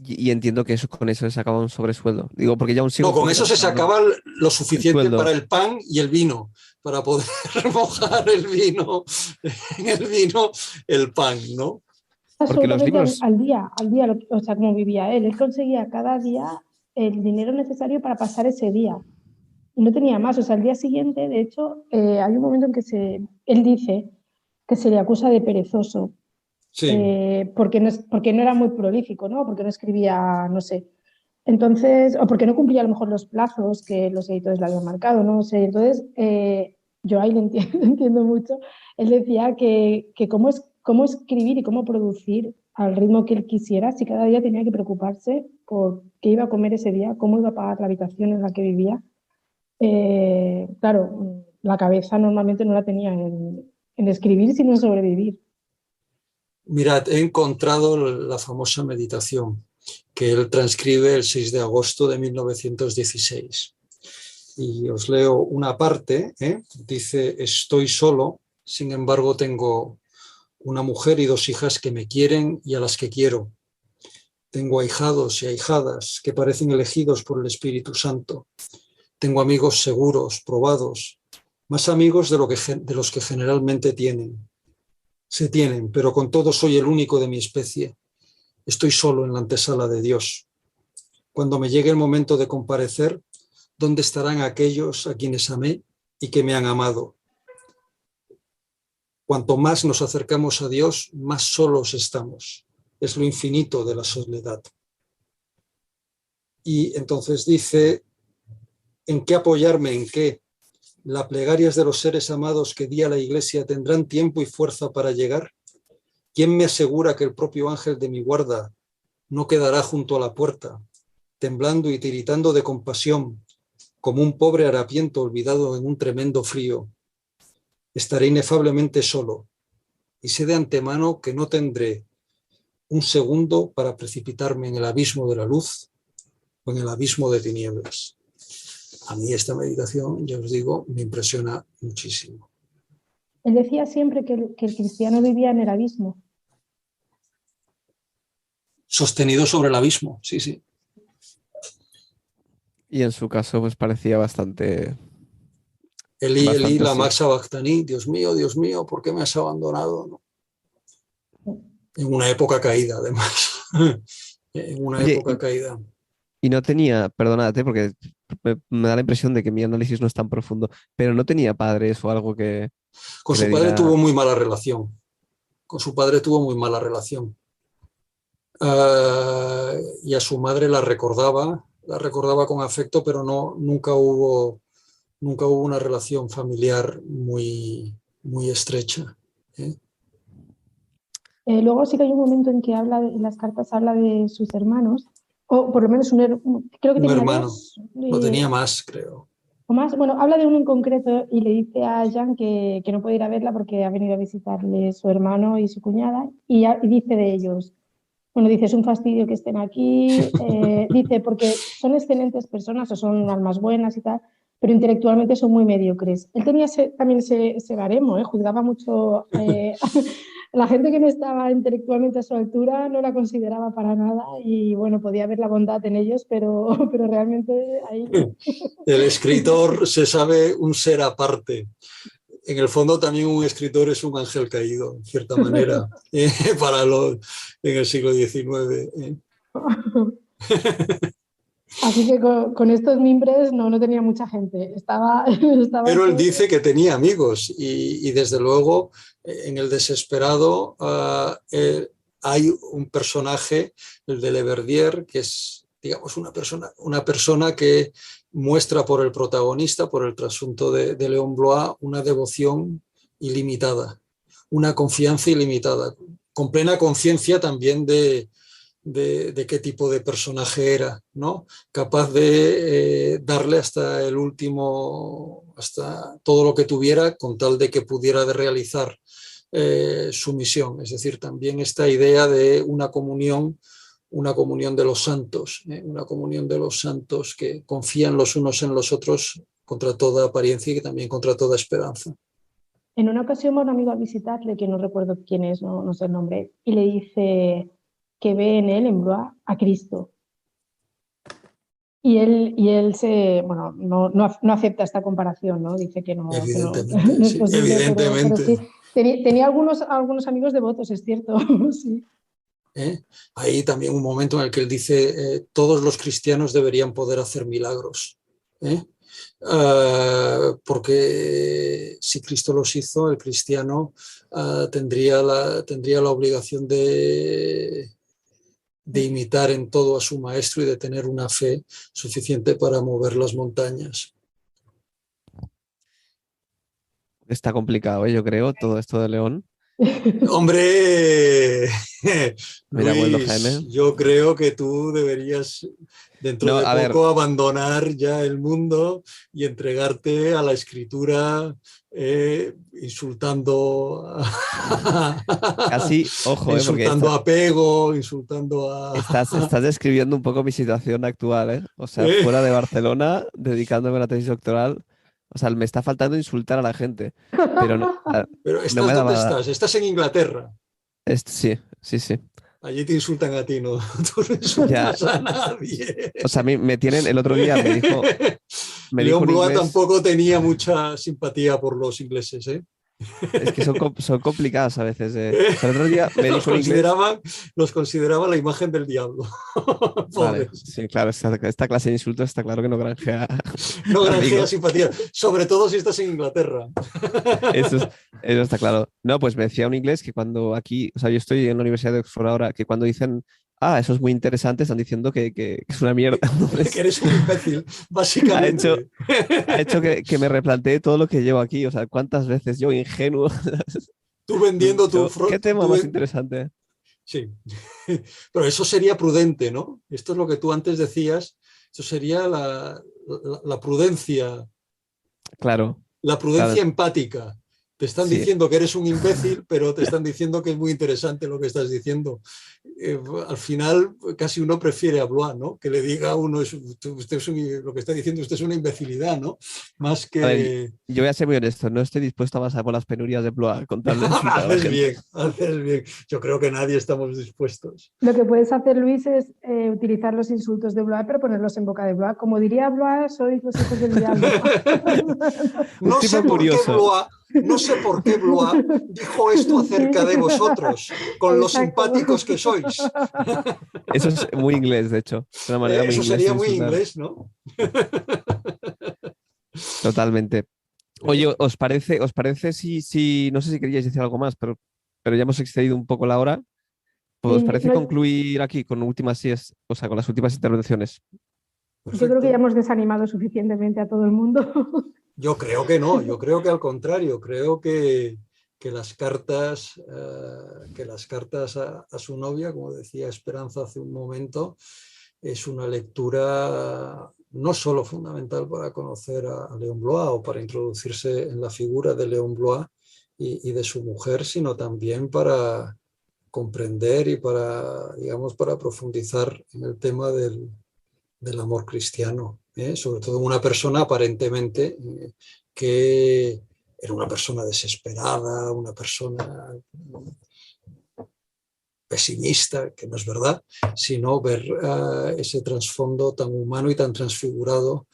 Y entiendo que con eso se sacaba un sobresueldo. Digo, porque ya aún sigo. No, con eso se sacaba lo suficiente sueldo. para el pan y el vino, para poder mojar el vino, en el vino el pan, ¿no? Porque los Absolutamente libros. al día, o sea, como vivía él. Él conseguía cada día el dinero necesario para pasar ese día. Y no tenía más. O sea, al día siguiente, de hecho, hay un momento en que él dice que se le acusa de perezoso. Sí. Porque no era muy prolífico, ¿no? Porque no escribía, no sé. Entonces, o porque no cumplía a lo mejor los plazos que los editores le habían marcado, no sé. Entonces, yo ahí lo entiendo, entiendo mucho. Él decía que cómo escribir y cómo producir al ritmo que él quisiera, si cada día tenía que preocuparse por qué iba a comer ese día, cómo iba a pagar la habitación en la que vivía. Claro, la cabeza normalmente no la tenía en escribir, sino en sobrevivir. Mirad, he encontrado la famosa meditación que él transcribe el 6 de agosto de 1916. Y os leo una parte, dice: estoy solo, sin embargo tengo una mujer y 2 hijas que me quieren y a las que quiero. Tengo ahijados y ahijadas que parecen elegidos por el Espíritu Santo. Tengo amigos seguros, probados, más amigos de los que generalmente se tienen, pero con todo soy el único de mi especie. Estoy solo en la antesala de Dios. Cuando me llegue el momento de comparecer, ¿dónde estarán aquellos a quienes amé y que me han amado? Cuanto más nos acercamos a Dios, más solos estamos. Es lo infinito de la soledad. Y entonces dice: ¿en qué apoyarme? ¿En qué? ¿Las plegarias de los seres amados que di a la Iglesia tendrán tiempo y fuerza para llegar? ¿Quién me asegura que el propio ángel de mi guarda no quedará junto a la puerta, temblando y tiritando de compasión, como un pobre harapiento olvidado en un tremendo frío? Estaré inefablemente solo, y sé de antemano que no tendré un segundo para precipitarme en el abismo de la luz o en el abismo de tinieblas. A mí esta meditación, ya os digo, me impresiona muchísimo. Él decía siempre que el cristiano vivía en el abismo. Sostenido sobre el abismo, sí, sí. Y en su caso, pues parecía bastante. Elí, Elí, Sí. lama sabachthani, Dios mío, ¿por qué me has abandonado? ¿No? En una época caída, además. En una Oye, época caída. y no tenía, perdónate, porque me da la impresión de que mi análisis no es tan profundo, pero no tenía padres o algo Con que le su padre diera. tuvo muy mala relación. Con su padre tuvo muy mala relación. Y a su madre la recordaba con afecto, pero nunca hubo una relación familiar muy, muy estrecha. Luego sí que hay un momento en que en las cartas habla de sus hermanos, o por lo menos creo que Un tenía hermano, 2. no tenía más, creo. O más. Bueno, habla de uno en concreto y le dice a Jan que no puede ir a verla porque ha venido a visitarle su hermano y su cuñada, y dice de ellos, bueno, dice, es un fastidio que estén aquí, dice, porque son excelentes personas o son almas buenas y tal, pero intelectualmente son muy mediocres. Él tenía también ese baremo, juzgaba mucho la gente que no estaba intelectualmente a su altura, no la consideraba para nada y bueno, podía ver la bondad en ellos, pero realmente ahí... El escritor se sabe un ser aparte. En el fondo también un escritor es un ángel caído, en cierta manera, en el siglo XIX. Así que con estos mimbres no tenía mucha gente. Pero él dice que tenía amigos y desde luego en El Desesperado hay un personaje, el de Leverdier, que es, digamos, una persona que muestra por el protagonista, por el trasunto de Léon Blois, una devoción ilimitada, una confianza ilimitada, con plena conciencia también de qué tipo de personaje era, ¿no? Capaz de darle hasta el último, hasta todo lo que tuviera con tal de que pudiera realizar su misión. Es decir, también esta idea de una comunión de los santos, una comunión de los santos que confían los unos en los otros contra toda apariencia y también contra toda esperanza. En una ocasión va un amigo a visitarle, que no recuerdo quién es, no sé el nombre, y le dice, que ve en él, en Blois, a Cristo. Y él no acepta esta comparación, ¿no? Dice que no, Evidentemente, no es sí, posible, pero evidentemente. sí. Tenía algunos amigos devotos, es cierto. Sí. Hay también un momento en el que él dice todos los cristianos deberían poder hacer milagros. Porque si Cristo los hizo, el cristiano tendría la obligación de imitar en todo a su maestro y de tener una fe suficiente para mover las montañas. Está complicado, yo creo, todo esto de León. Hombre, Mira, bueno, Luis, Jaime. yo creo que tú deberías dentro No, de a ver, poco abandonar ya el mundo y entregarte a la escritura insultando casi, ojo, porque insultando a Pego, insultando a estás describiendo un poco mi situación actual, ¿eh? O sea, fuera de Barcelona, dedicándome a la tesis doctoral, o sea, me está faltando insultar a la gente, pero no, Pero no me ¿dónde daba... estás? Estás en Inglaterra. Sí, sí, sí. Allí te insultan a ti, ¿no? Tú no Ya, insultas a nadie. o sea, a mí me tienen, el otro día me dijo León un Blois inglés, tampoco tenía mucha simpatía por los ingleses, ¿eh? es que son complicadas a veces. O sea, el otro día me Los dijo un inglés, consideraba la imagen del diablo. vale, Pobres. sí, claro, esta clase de insultos está claro que no granjea No granjea amigos. simpatía, sobre todo si estás en Inglaterra. Eso, eso está claro. No, pues me decía un inglés que cuando aquí, o sea, yo estoy en la Universidad de Oxford ahora, que cuando dicen, eso es muy interesante, están diciendo que es una mierda. Que Entonces, eres un imbécil, ha hecho, básicamente. ha hecho que me replantee todo lo que llevo aquí. O sea, cuántas veces yo, ingenuo, Tú vendiendo tu... ¿qué tema más interesante? Sí, pero eso sería prudente, ¿no? Esto es lo que tú antes decías, eso sería la prudencia, Claro, la claro, prudencia empática. Te están sí. diciendo que eres un imbécil, pero te están diciendo que es muy interesante lo que estás diciendo. Al final, casi uno prefiere a Blois, ¿no? Que le diga a uno, usted es lo que está diciendo usted es una imbecilidad, ¿no? Más A ver, que... yo voy a ser muy honesto, no estoy dispuesto a pasar por las penurias de Blois con tal de insultar a la Haces gente. bien, haces bien. Yo creo que nadie estamos dispuestos. Lo que puedes hacer, Luis, es utilizar los insultos de Blois, pero ponerlos en boca de Blois. Como diría Blois, sois los hijos del diablo. Un No tipo sé por qué curioso. Blois, no sé por qué Blois dijo esto acerca de vosotros, con lo Exacto. simpáticos que sois. Eso es muy inglés, de hecho. Es una manera muy Eso inglesa sería de muy insultar. inglés, ¿no? Totalmente. Oye, ¿os parece si, no sé si queríais decir algo más, pero ya hemos excedido un poco la hora? Pues, ¿os Sí, parece no, concluir aquí con o sea, con las últimas intervenciones? yo creo que ya Perfecto. hemos desanimado suficientemente a todo el mundo. Yo creo que no, yo creo que al contrario, creo que las cartas, a su novia, como decía Esperanza hace un momento, es una lectura no solo fundamental para conocer a León Blois o para introducirse en la figura de León Blois y de su mujer, sino también para comprender y para, digamos, para profundizar en el tema del amor cristiano, sobre todo una persona aparentemente que era una persona desesperada, una persona pesimista, que no es verdad, sino ver ese trasfondo tan humano y tan transfigurado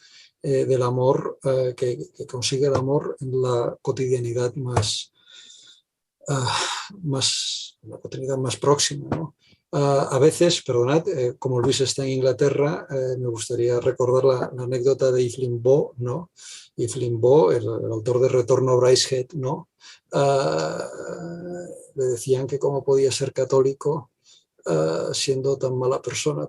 del amor que consigue el amor en la cotidianidad la cotidianidad más próxima, ¿no? A veces, perdonad, como Luis está en Inglaterra, me gustaría recordar la anécdota de Yves Limbaud, ¿no? Yves Limbaud, el autor de Retorno a Brideshead, ¿no? Le decían que cómo podía ser católico siendo tan mala persona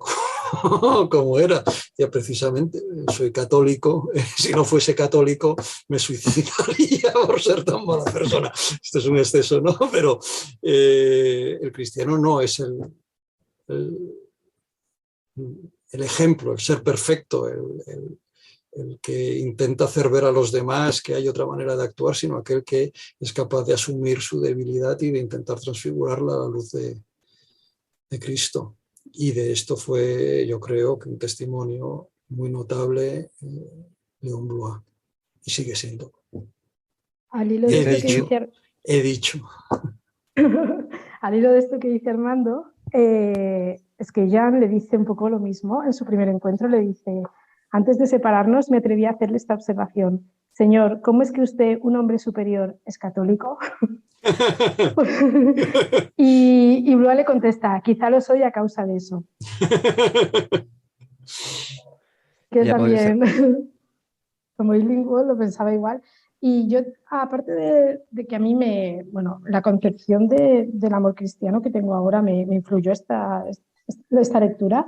como era. Ya precisamente, soy católico, si no fuese católico me suicidaría por ser tan mala persona. Esto es un exceso, ¿no? Pero el cristiano no es el ejemplo, el ser perfecto, el que intenta hacer ver a los demás que hay otra manera de actuar, sino aquel que es capaz de asumir su debilidad y de intentar transfigurarla a la luz de Cristo. Y de esto fue, yo creo, que un testimonio muy notable León Blois. Y sigue siendo. Al hilo de Yo esto te que digo, dice, He dicho. al hilo de esto que dice Armando, es que Jan le dice un poco lo mismo. En su primer encuentro le dice: antes de separarnos me atreví a hacerle esta observación. Señor, ¿cómo es que usted, un hombre superior, es católico? y Blois le contesta: quizá lo soy a causa de eso. Que Ya también, como bilingüe, lo pensaba igual. Y yo, aparte de que a mí la concepción del amor cristiano que tengo ahora me influyó esta lectura,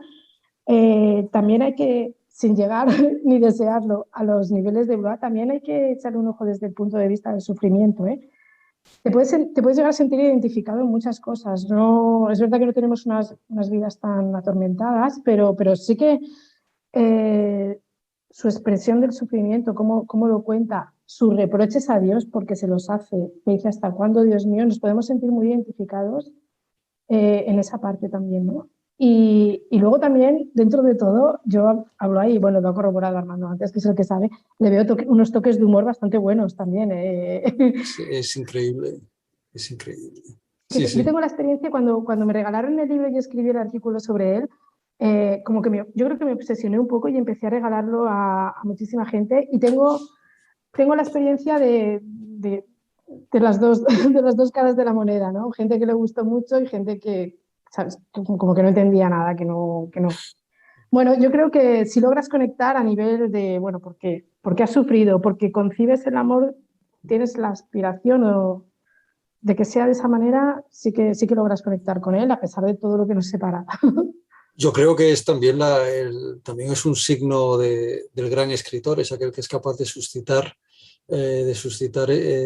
también hay que, sin llegar ni desearlo a los niveles de Blois, también hay que echarle un ojo desde el punto de vista del sufrimiento, ¿eh? Te puedes llegar a sentir identificado en muchas cosas. No, es verdad que no tenemos unas vidas tan atormentadas, pero sí que su expresión del sufrimiento, cómo lo cuenta, sus reproches a Dios porque se los hace, me dice: ¿hasta cuándo, Dios mío? Nos podemos sentir muy identificados en esa parte también, ¿no? Y luego también, dentro de todo, yo hablo ahí, bueno, lo ha corroborado Armando antes, que es el que sabe, le veo unos toques de humor bastante buenos también. Es increíble, es increíble. Sí, Yo tengo la experiencia cuando me regalaron el libro y escribí el artículo sobre él, como que yo creo que me obsesioné un poco y empecé a regalarlo a muchísima gente, y tengo la experiencia de las dos caras de la moneda, ¿no? Gente que le gustó mucho y gente que, ¿sabes?, como que no entendía nada, que no. Bueno, yo creo que si logras conectar a nivel de, bueno, porque has sufrido, porque concibes el amor, tienes la aspiración de que sea de esa manera, sí que logras conectar con él, a pesar de todo lo que nos separa. Yo creo que es también, también es un signo del gran escritor, es aquel que es capaz de suscitar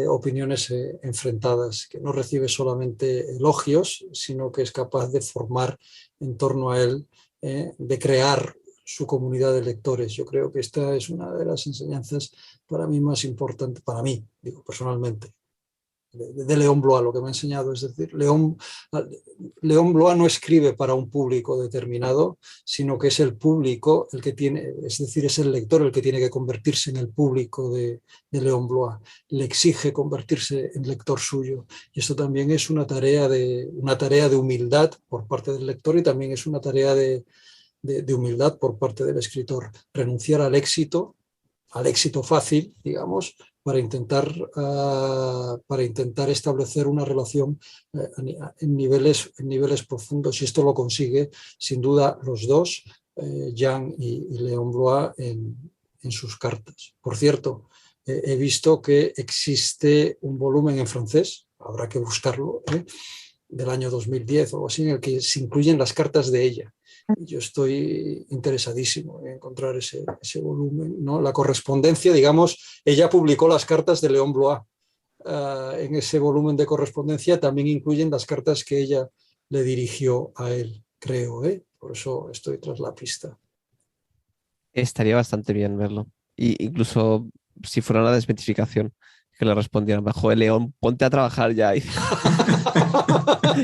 opiniones enfrentadas, que no recibe solamente elogios, sino que es capaz de formar en torno a él, de crear su comunidad de lectores. Yo creo que esta es una de las enseñanzas para mí más importantes, para mí, digo personalmente, de Léon Blois, lo que me ha enseñado. Es decir, Léon Blois no escribe para un público determinado, sino que es el público el que tiene, es decir, es el lector el que tiene que convertirse en el público de Léon Blois. Le exige convertirse en lector suyo. Y esto también es una tarea de humildad por parte del lector, y también es una tarea de humildad por parte del escritor. Renunciar al éxito fácil, digamos, para intentar establecer una relación en niveles profundos, y esto lo consigue sin duda los dos, Jan y Léon Blois, en sus cartas. Por cierto, he visto que existe un volumen en francés, habrá que buscarlo, del año 2010 o algo así, en el que se incluyen las cartas de ella. Yo estoy interesadísimo en encontrar ese volumen, ¿no? La correspondencia, digamos, ella publicó las cartas de Léon Blois. En ese volumen de correspondencia también incluyen las cartas que ella le dirigió a él, creo, ¿eh? Por eso estoy tras la pista. Estaría bastante bien verlo. Y incluso si fuera una desmitificación, que le respondieran: bajo el León, ponte a trabajar ya. Y...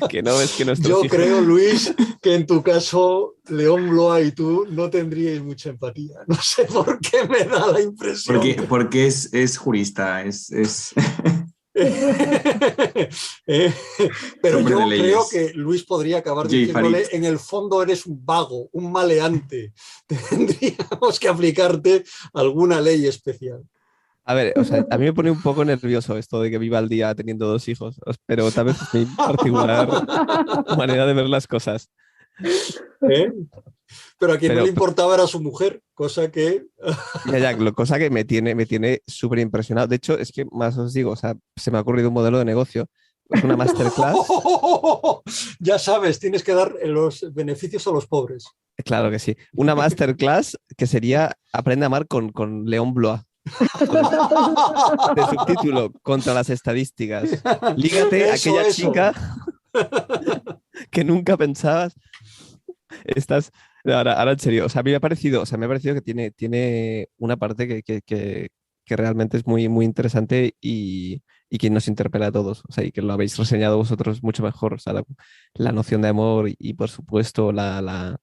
que no ves que nuestros Yo hijos... creo, Luis, que en tu caso, Léon Blois y tú no tendríais mucha empatía. No sé por qué me da la impresión. Porque es jurista, Pero yo creo que Luis podría acabar diciéndole: en el fondo eres un vago, un maleante. Tendríamos que aplicarte alguna ley especial. A ver, o sea, a mí me pone un poco nervioso esto de que viva el día teniendo 2 hijos, pero tal vez es mi particular manera de ver las cosas. Pero a quien no le importaba era su mujer, cosa que... cosa que me tiene súper impresionado. De hecho, es que más os digo, o sea, se me ha ocurrido un modelo de negocio. Es una masterclass. Ya sabes, tienes que dar los beneficios a los pobres. Claro que sí. Una masterclass que sería Aprende a amar con Léon Blois. De subtítulo: contra las estadísticas. Lígate a aquella chica que nunca pensabas. Ahora en serio, o sea, a mí me ha parecido que tiene una parte que realmente es muy, muy interesante y que nos interpela a todos, o sea, y que lo habéis reseñado vosotros mucho mejor, o sea, la noción de amor y por supuesto la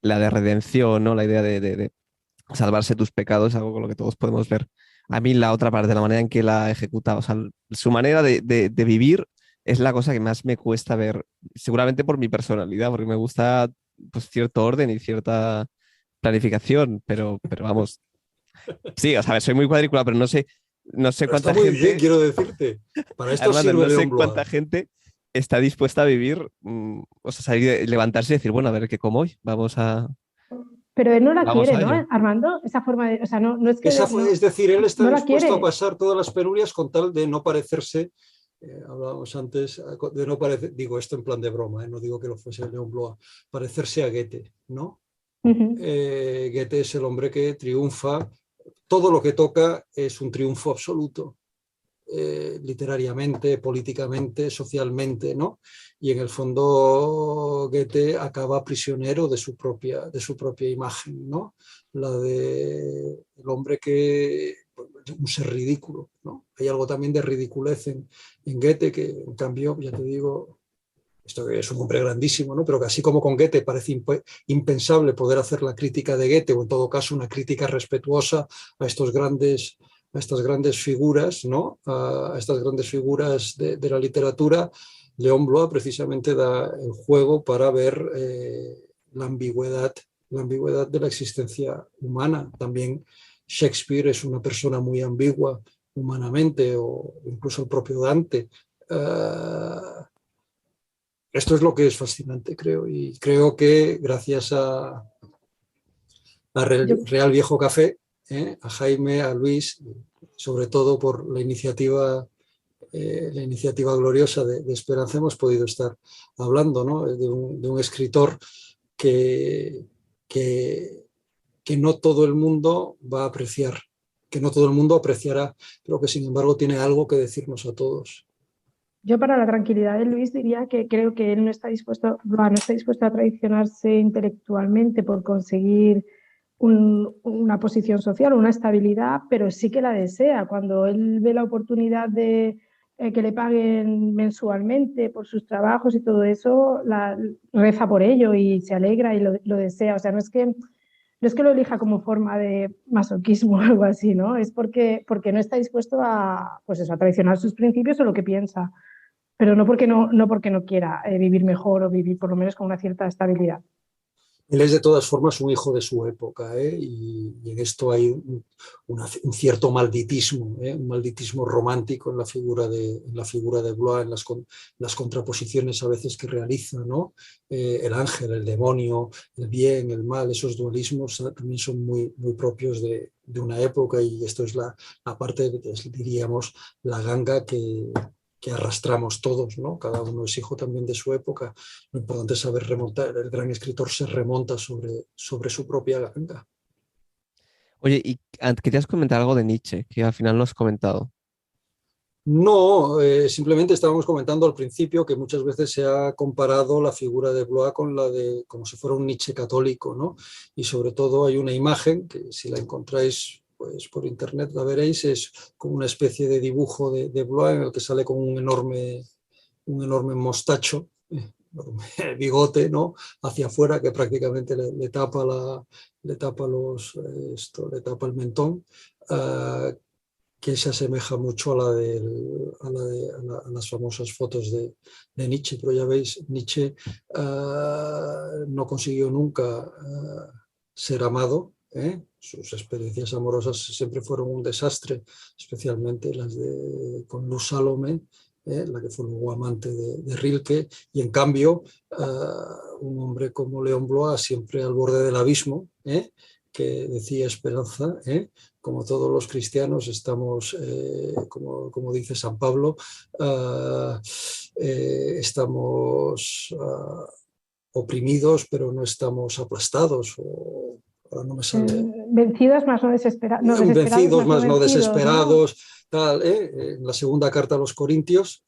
de redención, ¿no? La idea de salvarse tus pecados, algo con lo que todos podemos ver. A mí la otra parte, la manera en que la ejecuta, o sea, su manera de vivir es la cosa que más me cuesta ver, seguramente por mi personalidad, porque me gusta pues, cierto orden y cierta planificación, pero vamos, sí, o sea, soy muy cuadrícula, pero no sé Pero cuánta está muy bien, gente, quiero decirte. Para esto Armando, sirve no sé León cuánta Blois. gente está dispuesta a vivir, o sea, levantarse y decir, bueno, a ver qué como hoy, Pero él no la vamos quiere, a ¿no? ello. Armando, esa forma de, o sea, no es que Es decir, él está no la dispuesto a quiere. pasar todas las penurias con tal de no parecerse, hablábamos antes, de no parecer, digo esto en plan de broma, no digo que lo fuese León Blois, parecerse a Goethe, ¿no? Goethe es el hombre que triunfa, todo lo que toca es un triunfo absoluto. Literariamente, políticamente, socialmente, ¿no? Y en el fondo Goethe acaba prisionero de su propia imagen, ¿no? La de el hombre que un ser ridículo, ¿no? Hay algo también de ridiculez en Goethe que, en cambio, ya te digo, esto es un hombre grandísimo, ¿no? Pero que así como con Goethe parece impensable poder hacer la crítica de Goethe, o en todo caso una crítica respetuosa a estas grandes figuras, ¿no? A estas grandes figuras de la literatura, León Blois precisamente da el juego para ver la ambigüedad de la existencia humana. También Shakespeare es una persona muy ambigua humanamente, o incluso el propio Dante. Esto es lo que es fascinante, creo, y creo que gracias a Yo, Real Viejo Café, a Jaime, a Luis, sobre todo por la iniciativa gloriosa de Esperanza, hemos podido estar hablando, ¿no? de un escritor que, que, que no todo el mundo va a apreciar, que no todo el mundo apreciará, pero que sin embargo tiene algo que decirnos a todos. Yo para la tranquilidad de Luis diría que creo que él no está dispuesto a traicionarse intelectualmente por conseguir una posición social, una estabilidad, pero sí que la desea. Cuando él ve la oportunidad de que le paguen mensualmente por sus trabajos y todo eso, reza por ello y se alegra y lo desea. O sea, no es que lo elija como forma de masoquismo o algo así, ¿no? Es porque no está dispuesto pues eso, a traicionar sus principios o lo que piensa, pero no porque no quiera vivir mejor o vivir por lo menos con una cierta estabilidad. Él es de todas formas un hijo de su época, y en esto hay un cierto malditismo, un malditismo romántico en la figura de Blois, en las contraposiciones a veces que realiza, ¿no? El ángel, el demonio, el bien, el mal, esos dualismos también son muy, muy propios de una época, y esto es la parte, diríamos, la ganga que arrastramos todos, ¿no? Cada uno es hijo también de su época. Lo importante es saber remontar. El gran escritor se remonta sobre su propia ganga. Oye, y querías comentar algo de Nietzsche, que al final no has comentado. No, simplemente estábamos comentando al principio que muchas veces se ha comparado la figura de Blois con la de, como si fuera un Nietzsche católico, ¿no? Y sobre todo hay una imagen que, si la encontráis pues por internet la veréis, es como una especie de dibujo de Blois en el que sale con un enorme mostacho, bigote, ¿no? Hacia afuera, que prácticamente le tapa le tapa el mentón, que se asemeja mucho a las famosas fotos de Nietzsche. Pero ya veis, Nietzsche no consiguió nunca ser amado. Sus experiencias amorosas siempre fueron un desastre, especialmente las con Luz Salome, la que fue luego amante de Rilke, y en cambio un hombre como León Blois, siempre al borde del abismo, que decía Esperanza, como todos los cristianos estamos, como dice San Pablo, estamos oprimidos, pero no estamos aplastados, ahora no me sale. Vencidos más no desesperados. Vencidos más no desesperados, ¿no? Tal, en la segunda carta a los Corintios,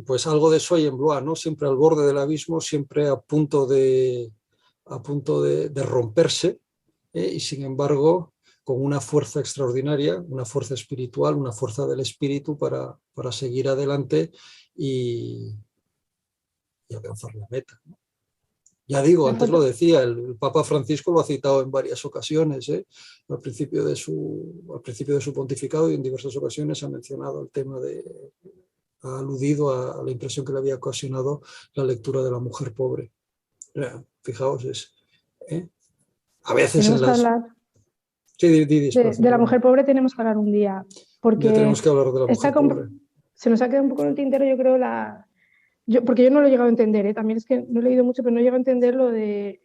pues algo de eso hay en Blois, ¿no? Siempre al borde del abismo, siempre a punto de romperse, y sin embargo con una fuerza extraordinaria, una fuerza espiritual, una fuerza del espíritu para seguir adelante y alcanzar la meta, ¿no? Ya digo, antes lo decía, el Papa Francisco lo ha citado en varias ocasiones, al principio de su pontificado, y en diversas ocasiones ha mencionado el tema de ha aludido a la impresión que le había ocasionado la lectura de La mujer pobre. Fijaos, a veces Tenemos en que las... hablar Sí, de La mujer pobre, tenemos que hablar un día, Ya porque tenemos que hablar de La mujer pobre. se nos ha quedado un poco en el tintero, yo creo, porque yo no lo he llegado a entender, también es que no he leído mucho, pero no he llegado a entender lo de,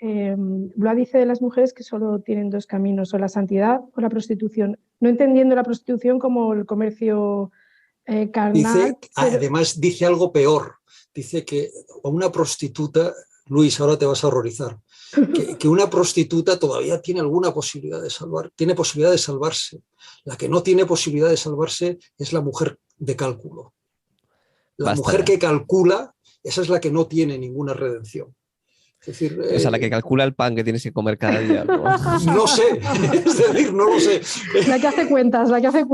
Blois dice de las mujeres que solo tienen dos caminos, o la santidad o la prostitución, no entendiendo la prostitución como el comercio carnal. Además dice algo peor, dice que a una prostituta, Luis, ahora te vas a horrorizar, que una prostituta todavía tiene alguna posibilidad de tiene posibilidad de salvarse. La que no tiene posibilidad de salvarse es la mujer de cálculo. La mujer que calcula, esa es la que no tiene ninguna redención. Es decir, o sea, la que calcula el pan que tienes que comer cada día, ¿no? No sé, es decir, no lo sé. La que hace cuentas. La que hace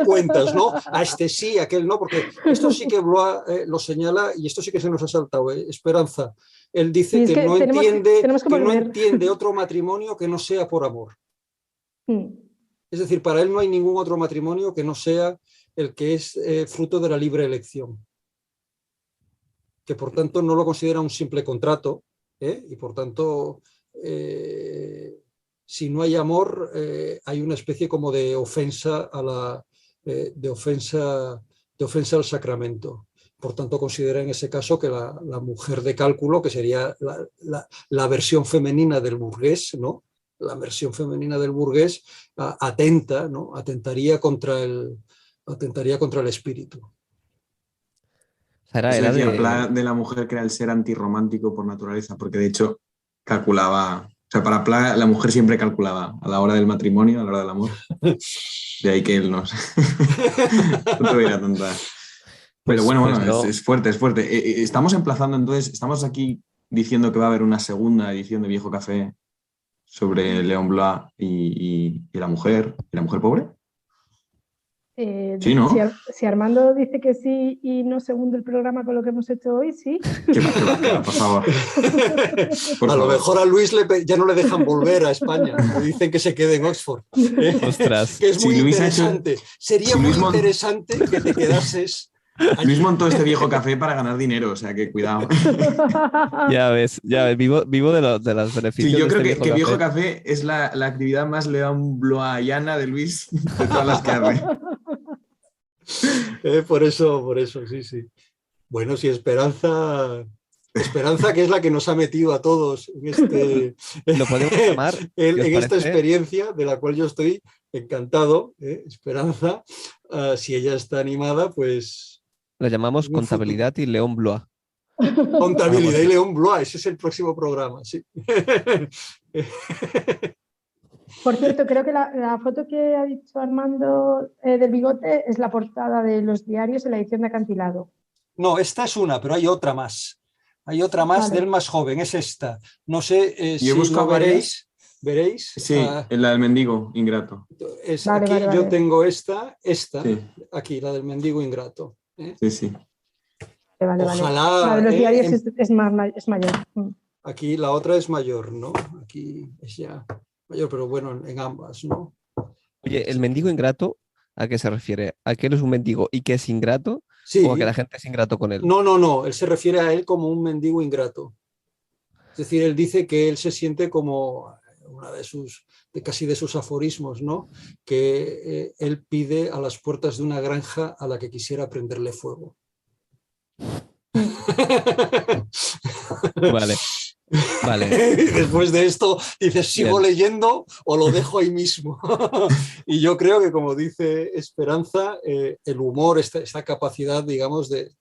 cuentas, ¿no? A este sí, a aquel no, porque esto sí que Blois lo señala y esto sí que se nos ha saltado, Esperanza. Él dice que no entiende otro matrimonio que no sea por amor. Es decir, para él no hay ningún otro matrimonio que no sea el que es fruto de la libre elección. Que por tanto no lo considera un simple contrato, y por tanto, si no hay amor, hay una especie como de ofensa de ofensa al sacramento. Por tanto, considera en ese caso que la mujer de cálculo, que sería la versión femenina del burgués, ¿no? La versión femenina del burgués atentaría contra el espíritu. Eso decía de la mujer que era el ser antirromántico por naturaleza, porque de hecho calculaba, o sea, para Pla la mujer siempre calculaba a la hora del matrimonio, a la hora del amor. De ahí que él no tuviera tanta... Pero bueno, es fuerte, es fuerte. Estamos emplazando entonces, estamos aquí diciendo que va a haber una segunda edición de Viejo Café sobre Léon Blois y la mujer pobre. Sí, ¿no? Si Armando dice que sí y no se hunde el programa con lo que hemos hecho hoy, sí. ¿Qué va, por favor? A lo mejor a Luis ya no le dejan volver a España. Le dicen que se quede en Oxford. Ostras. Que es muy interesante. Sería muy interesante que te quedases... Luis montó este Viejo Café para ganar dinero, o sea que cuidado. Ya ves, vivo de los beneficios. Sí, yo creo de que Viejo Café es la actividad más Léon Bloisiana de Luis de todas las que hace. Por eso, sí. Bueno, si Esperanza, que es la que nos ha metido a todos en lo podemos llamar en esta experiencia de la cual yo estoy encantado, Esperanza, si ella está animada, pues... La llamamos Contabilidad y Léon Blois. Contabilidad y Léon Blois, ese es el próximo programa, sí. Por cierto, creo que la foto que ha dicho Armando del bigote es la portada de los diarios en la edición de Acantilado. No, esta es una, pero hay otra más. Hay otra más del más joven, es esta. No sé si lo veréis. ¿Veréis? Sí, la del mendigo ingrato. Vale. Yo tengo esta, sí. Aquí, la del mendigo ingrato. Sí. Ojalá. La de los diarios es mayor. Aquí la otra es mayor, ¿no? Aquí es ya mayor, pero bueno, en ambas, ¿no? Oye, ¿el mendigo ingrato a qué se refiere? ¿A que él es un mendigo y que es ingrato? Sí. ¿O a que la gente es ingrato con él? No, él se refiere a él como un mendigo ingrato. Es decir, él dice que él se siente como una casi de sus aforismos, ¿no? Que él pide a las puertas de una granja a la que quisiera prenderle fuego. Vale. Después de esto dices, ¿sigo leyendo o lo dejo ahí mismo? Y yo creo que, como dice Esperanza, el humor, esta capacidad, digamos, de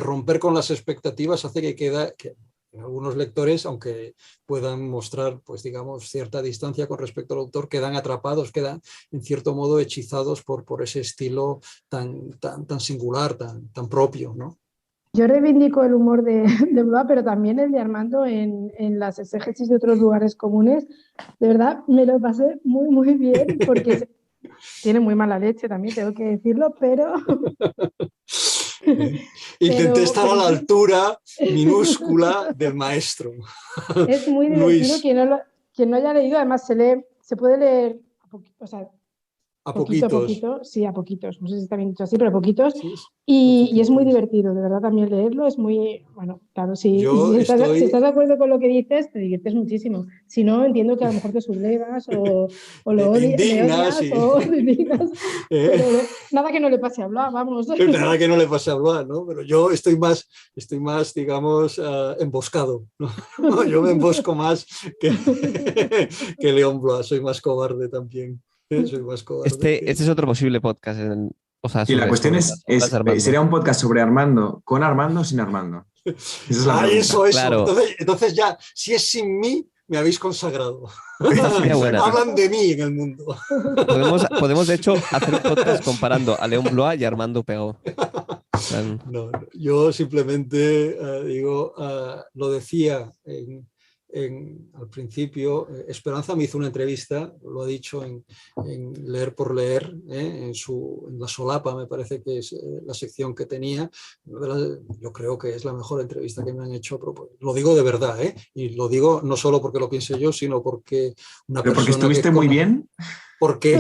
romper con las expectativas hace que algunos lectores, aunque puedan mostrar, pues digamos, cierta distancia con respecto al autor, quedan atrapados, quedan en cierto modo hechizados por ese estilo tan singular, tan propio, ¿no? Yo reivindico el humor de Blois, pero también el de Armando en las exégesis de otros lugares comunes. De verdad, me lo pasé muy, muy bien, porque tiene muy mala leche también, tengo que decirlo, pero... Intenté estar a la altura minúscula del maestro. Es muy divertido. Quien no haya leído, además se puede leer, o sea, A poquito, poquitos. sí, a poquitos. No sé si está bien dicho así, pero a poquitos. Sí, Y es muy divertido, de verdad, también leerlo. Es muy, bueno, claro, si estás de acuerdo con lo que dices, te diviertes muchísimo. Si no, entiendo que a lo mejor te sublevas o le indignas odias o te indignas. ¿eh? Pero nada que no le pase a hablar, vamos. Nada que no le pase a hablar, ¿no? Pero yo estoy más digamos, emboscado, ¿no? Yo me embosco más que León Blois, soy más cobarde también. Soy más cobarde. Este es otro posible podcast. O sea, Y la cuestión sobre ¿sería un podcast sobre Armando, con Armando o sin Armando? Esa es la pregunta. Eso. Claro. Entonces ya, si es sin mí, me habéis consagrado. Esta sería buena. Hablan de mí en el mundo. Podemos, de hecho, hacer un podcast comparando a León Blois y a Armando Pegó. No, yo simplemente digo, lo decía al principio, Esperanza me hizo una entrevista, lo ha dicho en Leer por Leer, en la solapa, me parece que es la sección que tenía. Yo creo que es la mejor entrevista que me han hecho. Lo digo de verdad, y lo digo no solo porque lo piense yo, sino porque una ¿Pero porque persona estuviste muy bien? Porque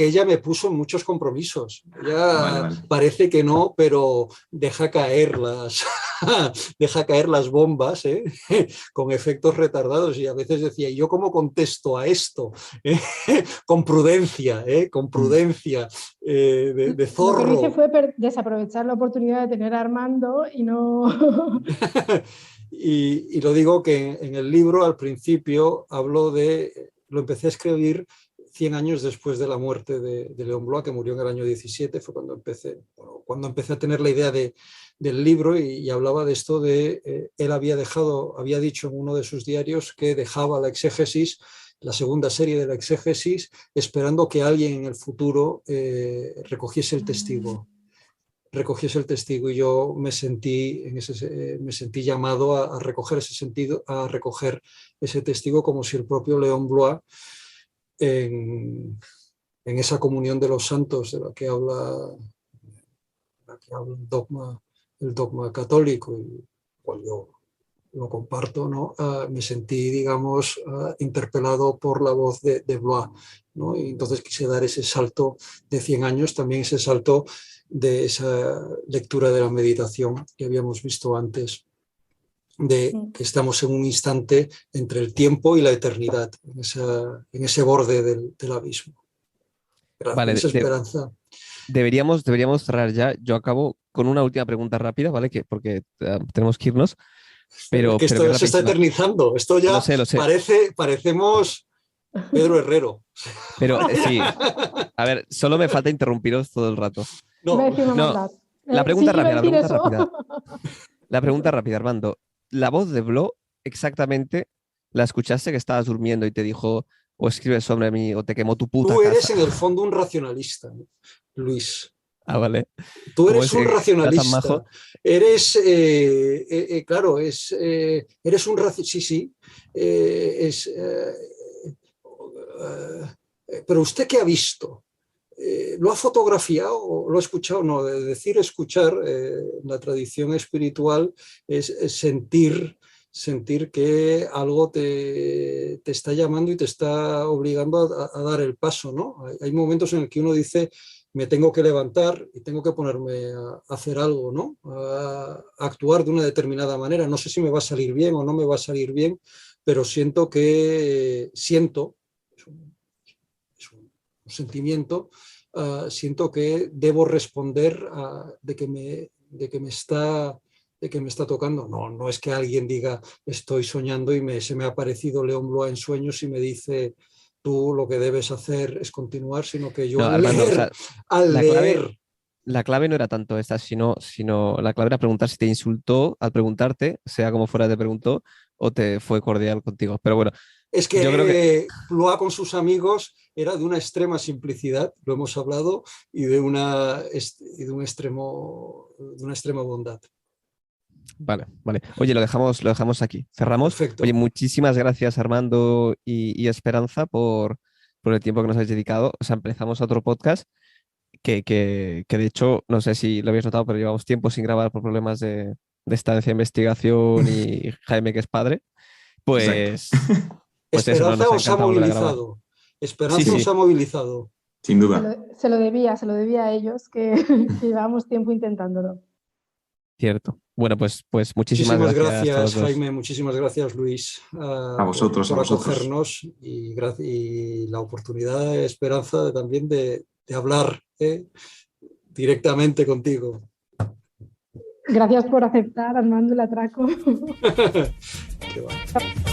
ella me puso en muchos compromisos. Ella Vale. parece que no, pero deja caer las bombas, con efectos retardados. Y a veces decía, ¿y yo cómo contesto a esto? Con prudencia, de zorro. Lo que hice fue desaprovechar la oportunidad de tener a Armando y no... y lo digo que en el libro al principio lo empecé a escribir 100 años después de la muerte de León Blois, que murió en el año 17, fue cuando empecé a tener la idea del libro y hablaba de esto él había dicho en uno de sus diarios que dejaba la exégesis, la segunda serie de la exégesis, esperando que alguien en el futuro recogiese el testigo. Y yo me sentí llamado a recoger ese testigo, como si el propio León Blois, en esa comunión de los santos de la que habla el dogma católico, y cual yo lo comparto, ¿no? Me sentí, digamos, interpelado por la voz de Blois, ¿no? Y entonces quise dar ese salto de 100 años, también ese salto de esa lectura de la meditación que habíamos visto antes, de que estamos en un instante entre el tiempo y la eternidad, en ese borde del abismo. Vale, esa esperanza. Deberíamos cerrar ya. Yo acabo con una última pregunta rápida, ¿vale? Porque tenemos que irnos. Pero esto se está eternizando. Esto ya lo sé. Parecemos Pedro Herrero. Pero sí. A ver, solo me falta interrumpiros todo el rato. No. La pregunta rápida. La pregunta rápida, Armando. La voz de Blois, exactamente, ¿la escuchaste que estabas durmiendo y te dijo o escribes sobre mí o te quemó tu puta casa? Tú eres en el fondo un racionalista, Luis. Ah, vale. Tú eres un racionalista. Eres, claro, eres un racionalista. Sí. Pero ¿usted qué ha visto? ¿Lo ha fotografiado o lo ha escuchado? No, de decir escuchar, la tradición espiritual es sentir que algo te está llamando y te está obligando a dar el paso, ¿no? Hay momentos en el que uno dice, me tengo que levantar y tengo que ponerme a hacer algo, ¿no? A actuar de una determinada manera. No sé si me va a salir bien o no me va a salir bien, pero siento, es un sentimiento, siento que debo responder de que me está tocando. No es que alguien diga, estoy soñando y se me ha aparecido León Blois en sueños y me dice, tú lo que debes hacer es continuar, sino que yo la clave no era tanto esta, sino la clave era preguntar si te insultó al preguntarte, sea como fuera te preguntó, o te fue cordial contigo. Pero bueno. Es que, yo creo que Blois con sus amigos era de una extrema simplicidad, lo hemos hablado, y de una extrema bondad. Vale. Oye, lo dejamos aquí. Cerramos. Perfecto. Oye, muchísimas gracias, Armando y Esperanza, por el tiempo que nos habéis dedicado. O sea, empezamos otro podcast que de hecho, no sé si lo habéis notado, pero llevamos tiempo sin grabar por problemas de estancia de investigación y Jaime, que es padre. Pues Esperanza os ha movilizado. Esperanza os ha movilizado. Sin duda. Se lo debía a ellos, que llevábamos tiempo intentándolo. Cierto. Bueno, pues muchísimas gracias a todos dos. Jaime, muchísimas gracias, Luis, A vosotros, por a vosotros. acogernos y la oportunidad, Esperanza, también de hablar directamente contigo. Gracias por aceptar, Armando, el atraco. Qué bueno.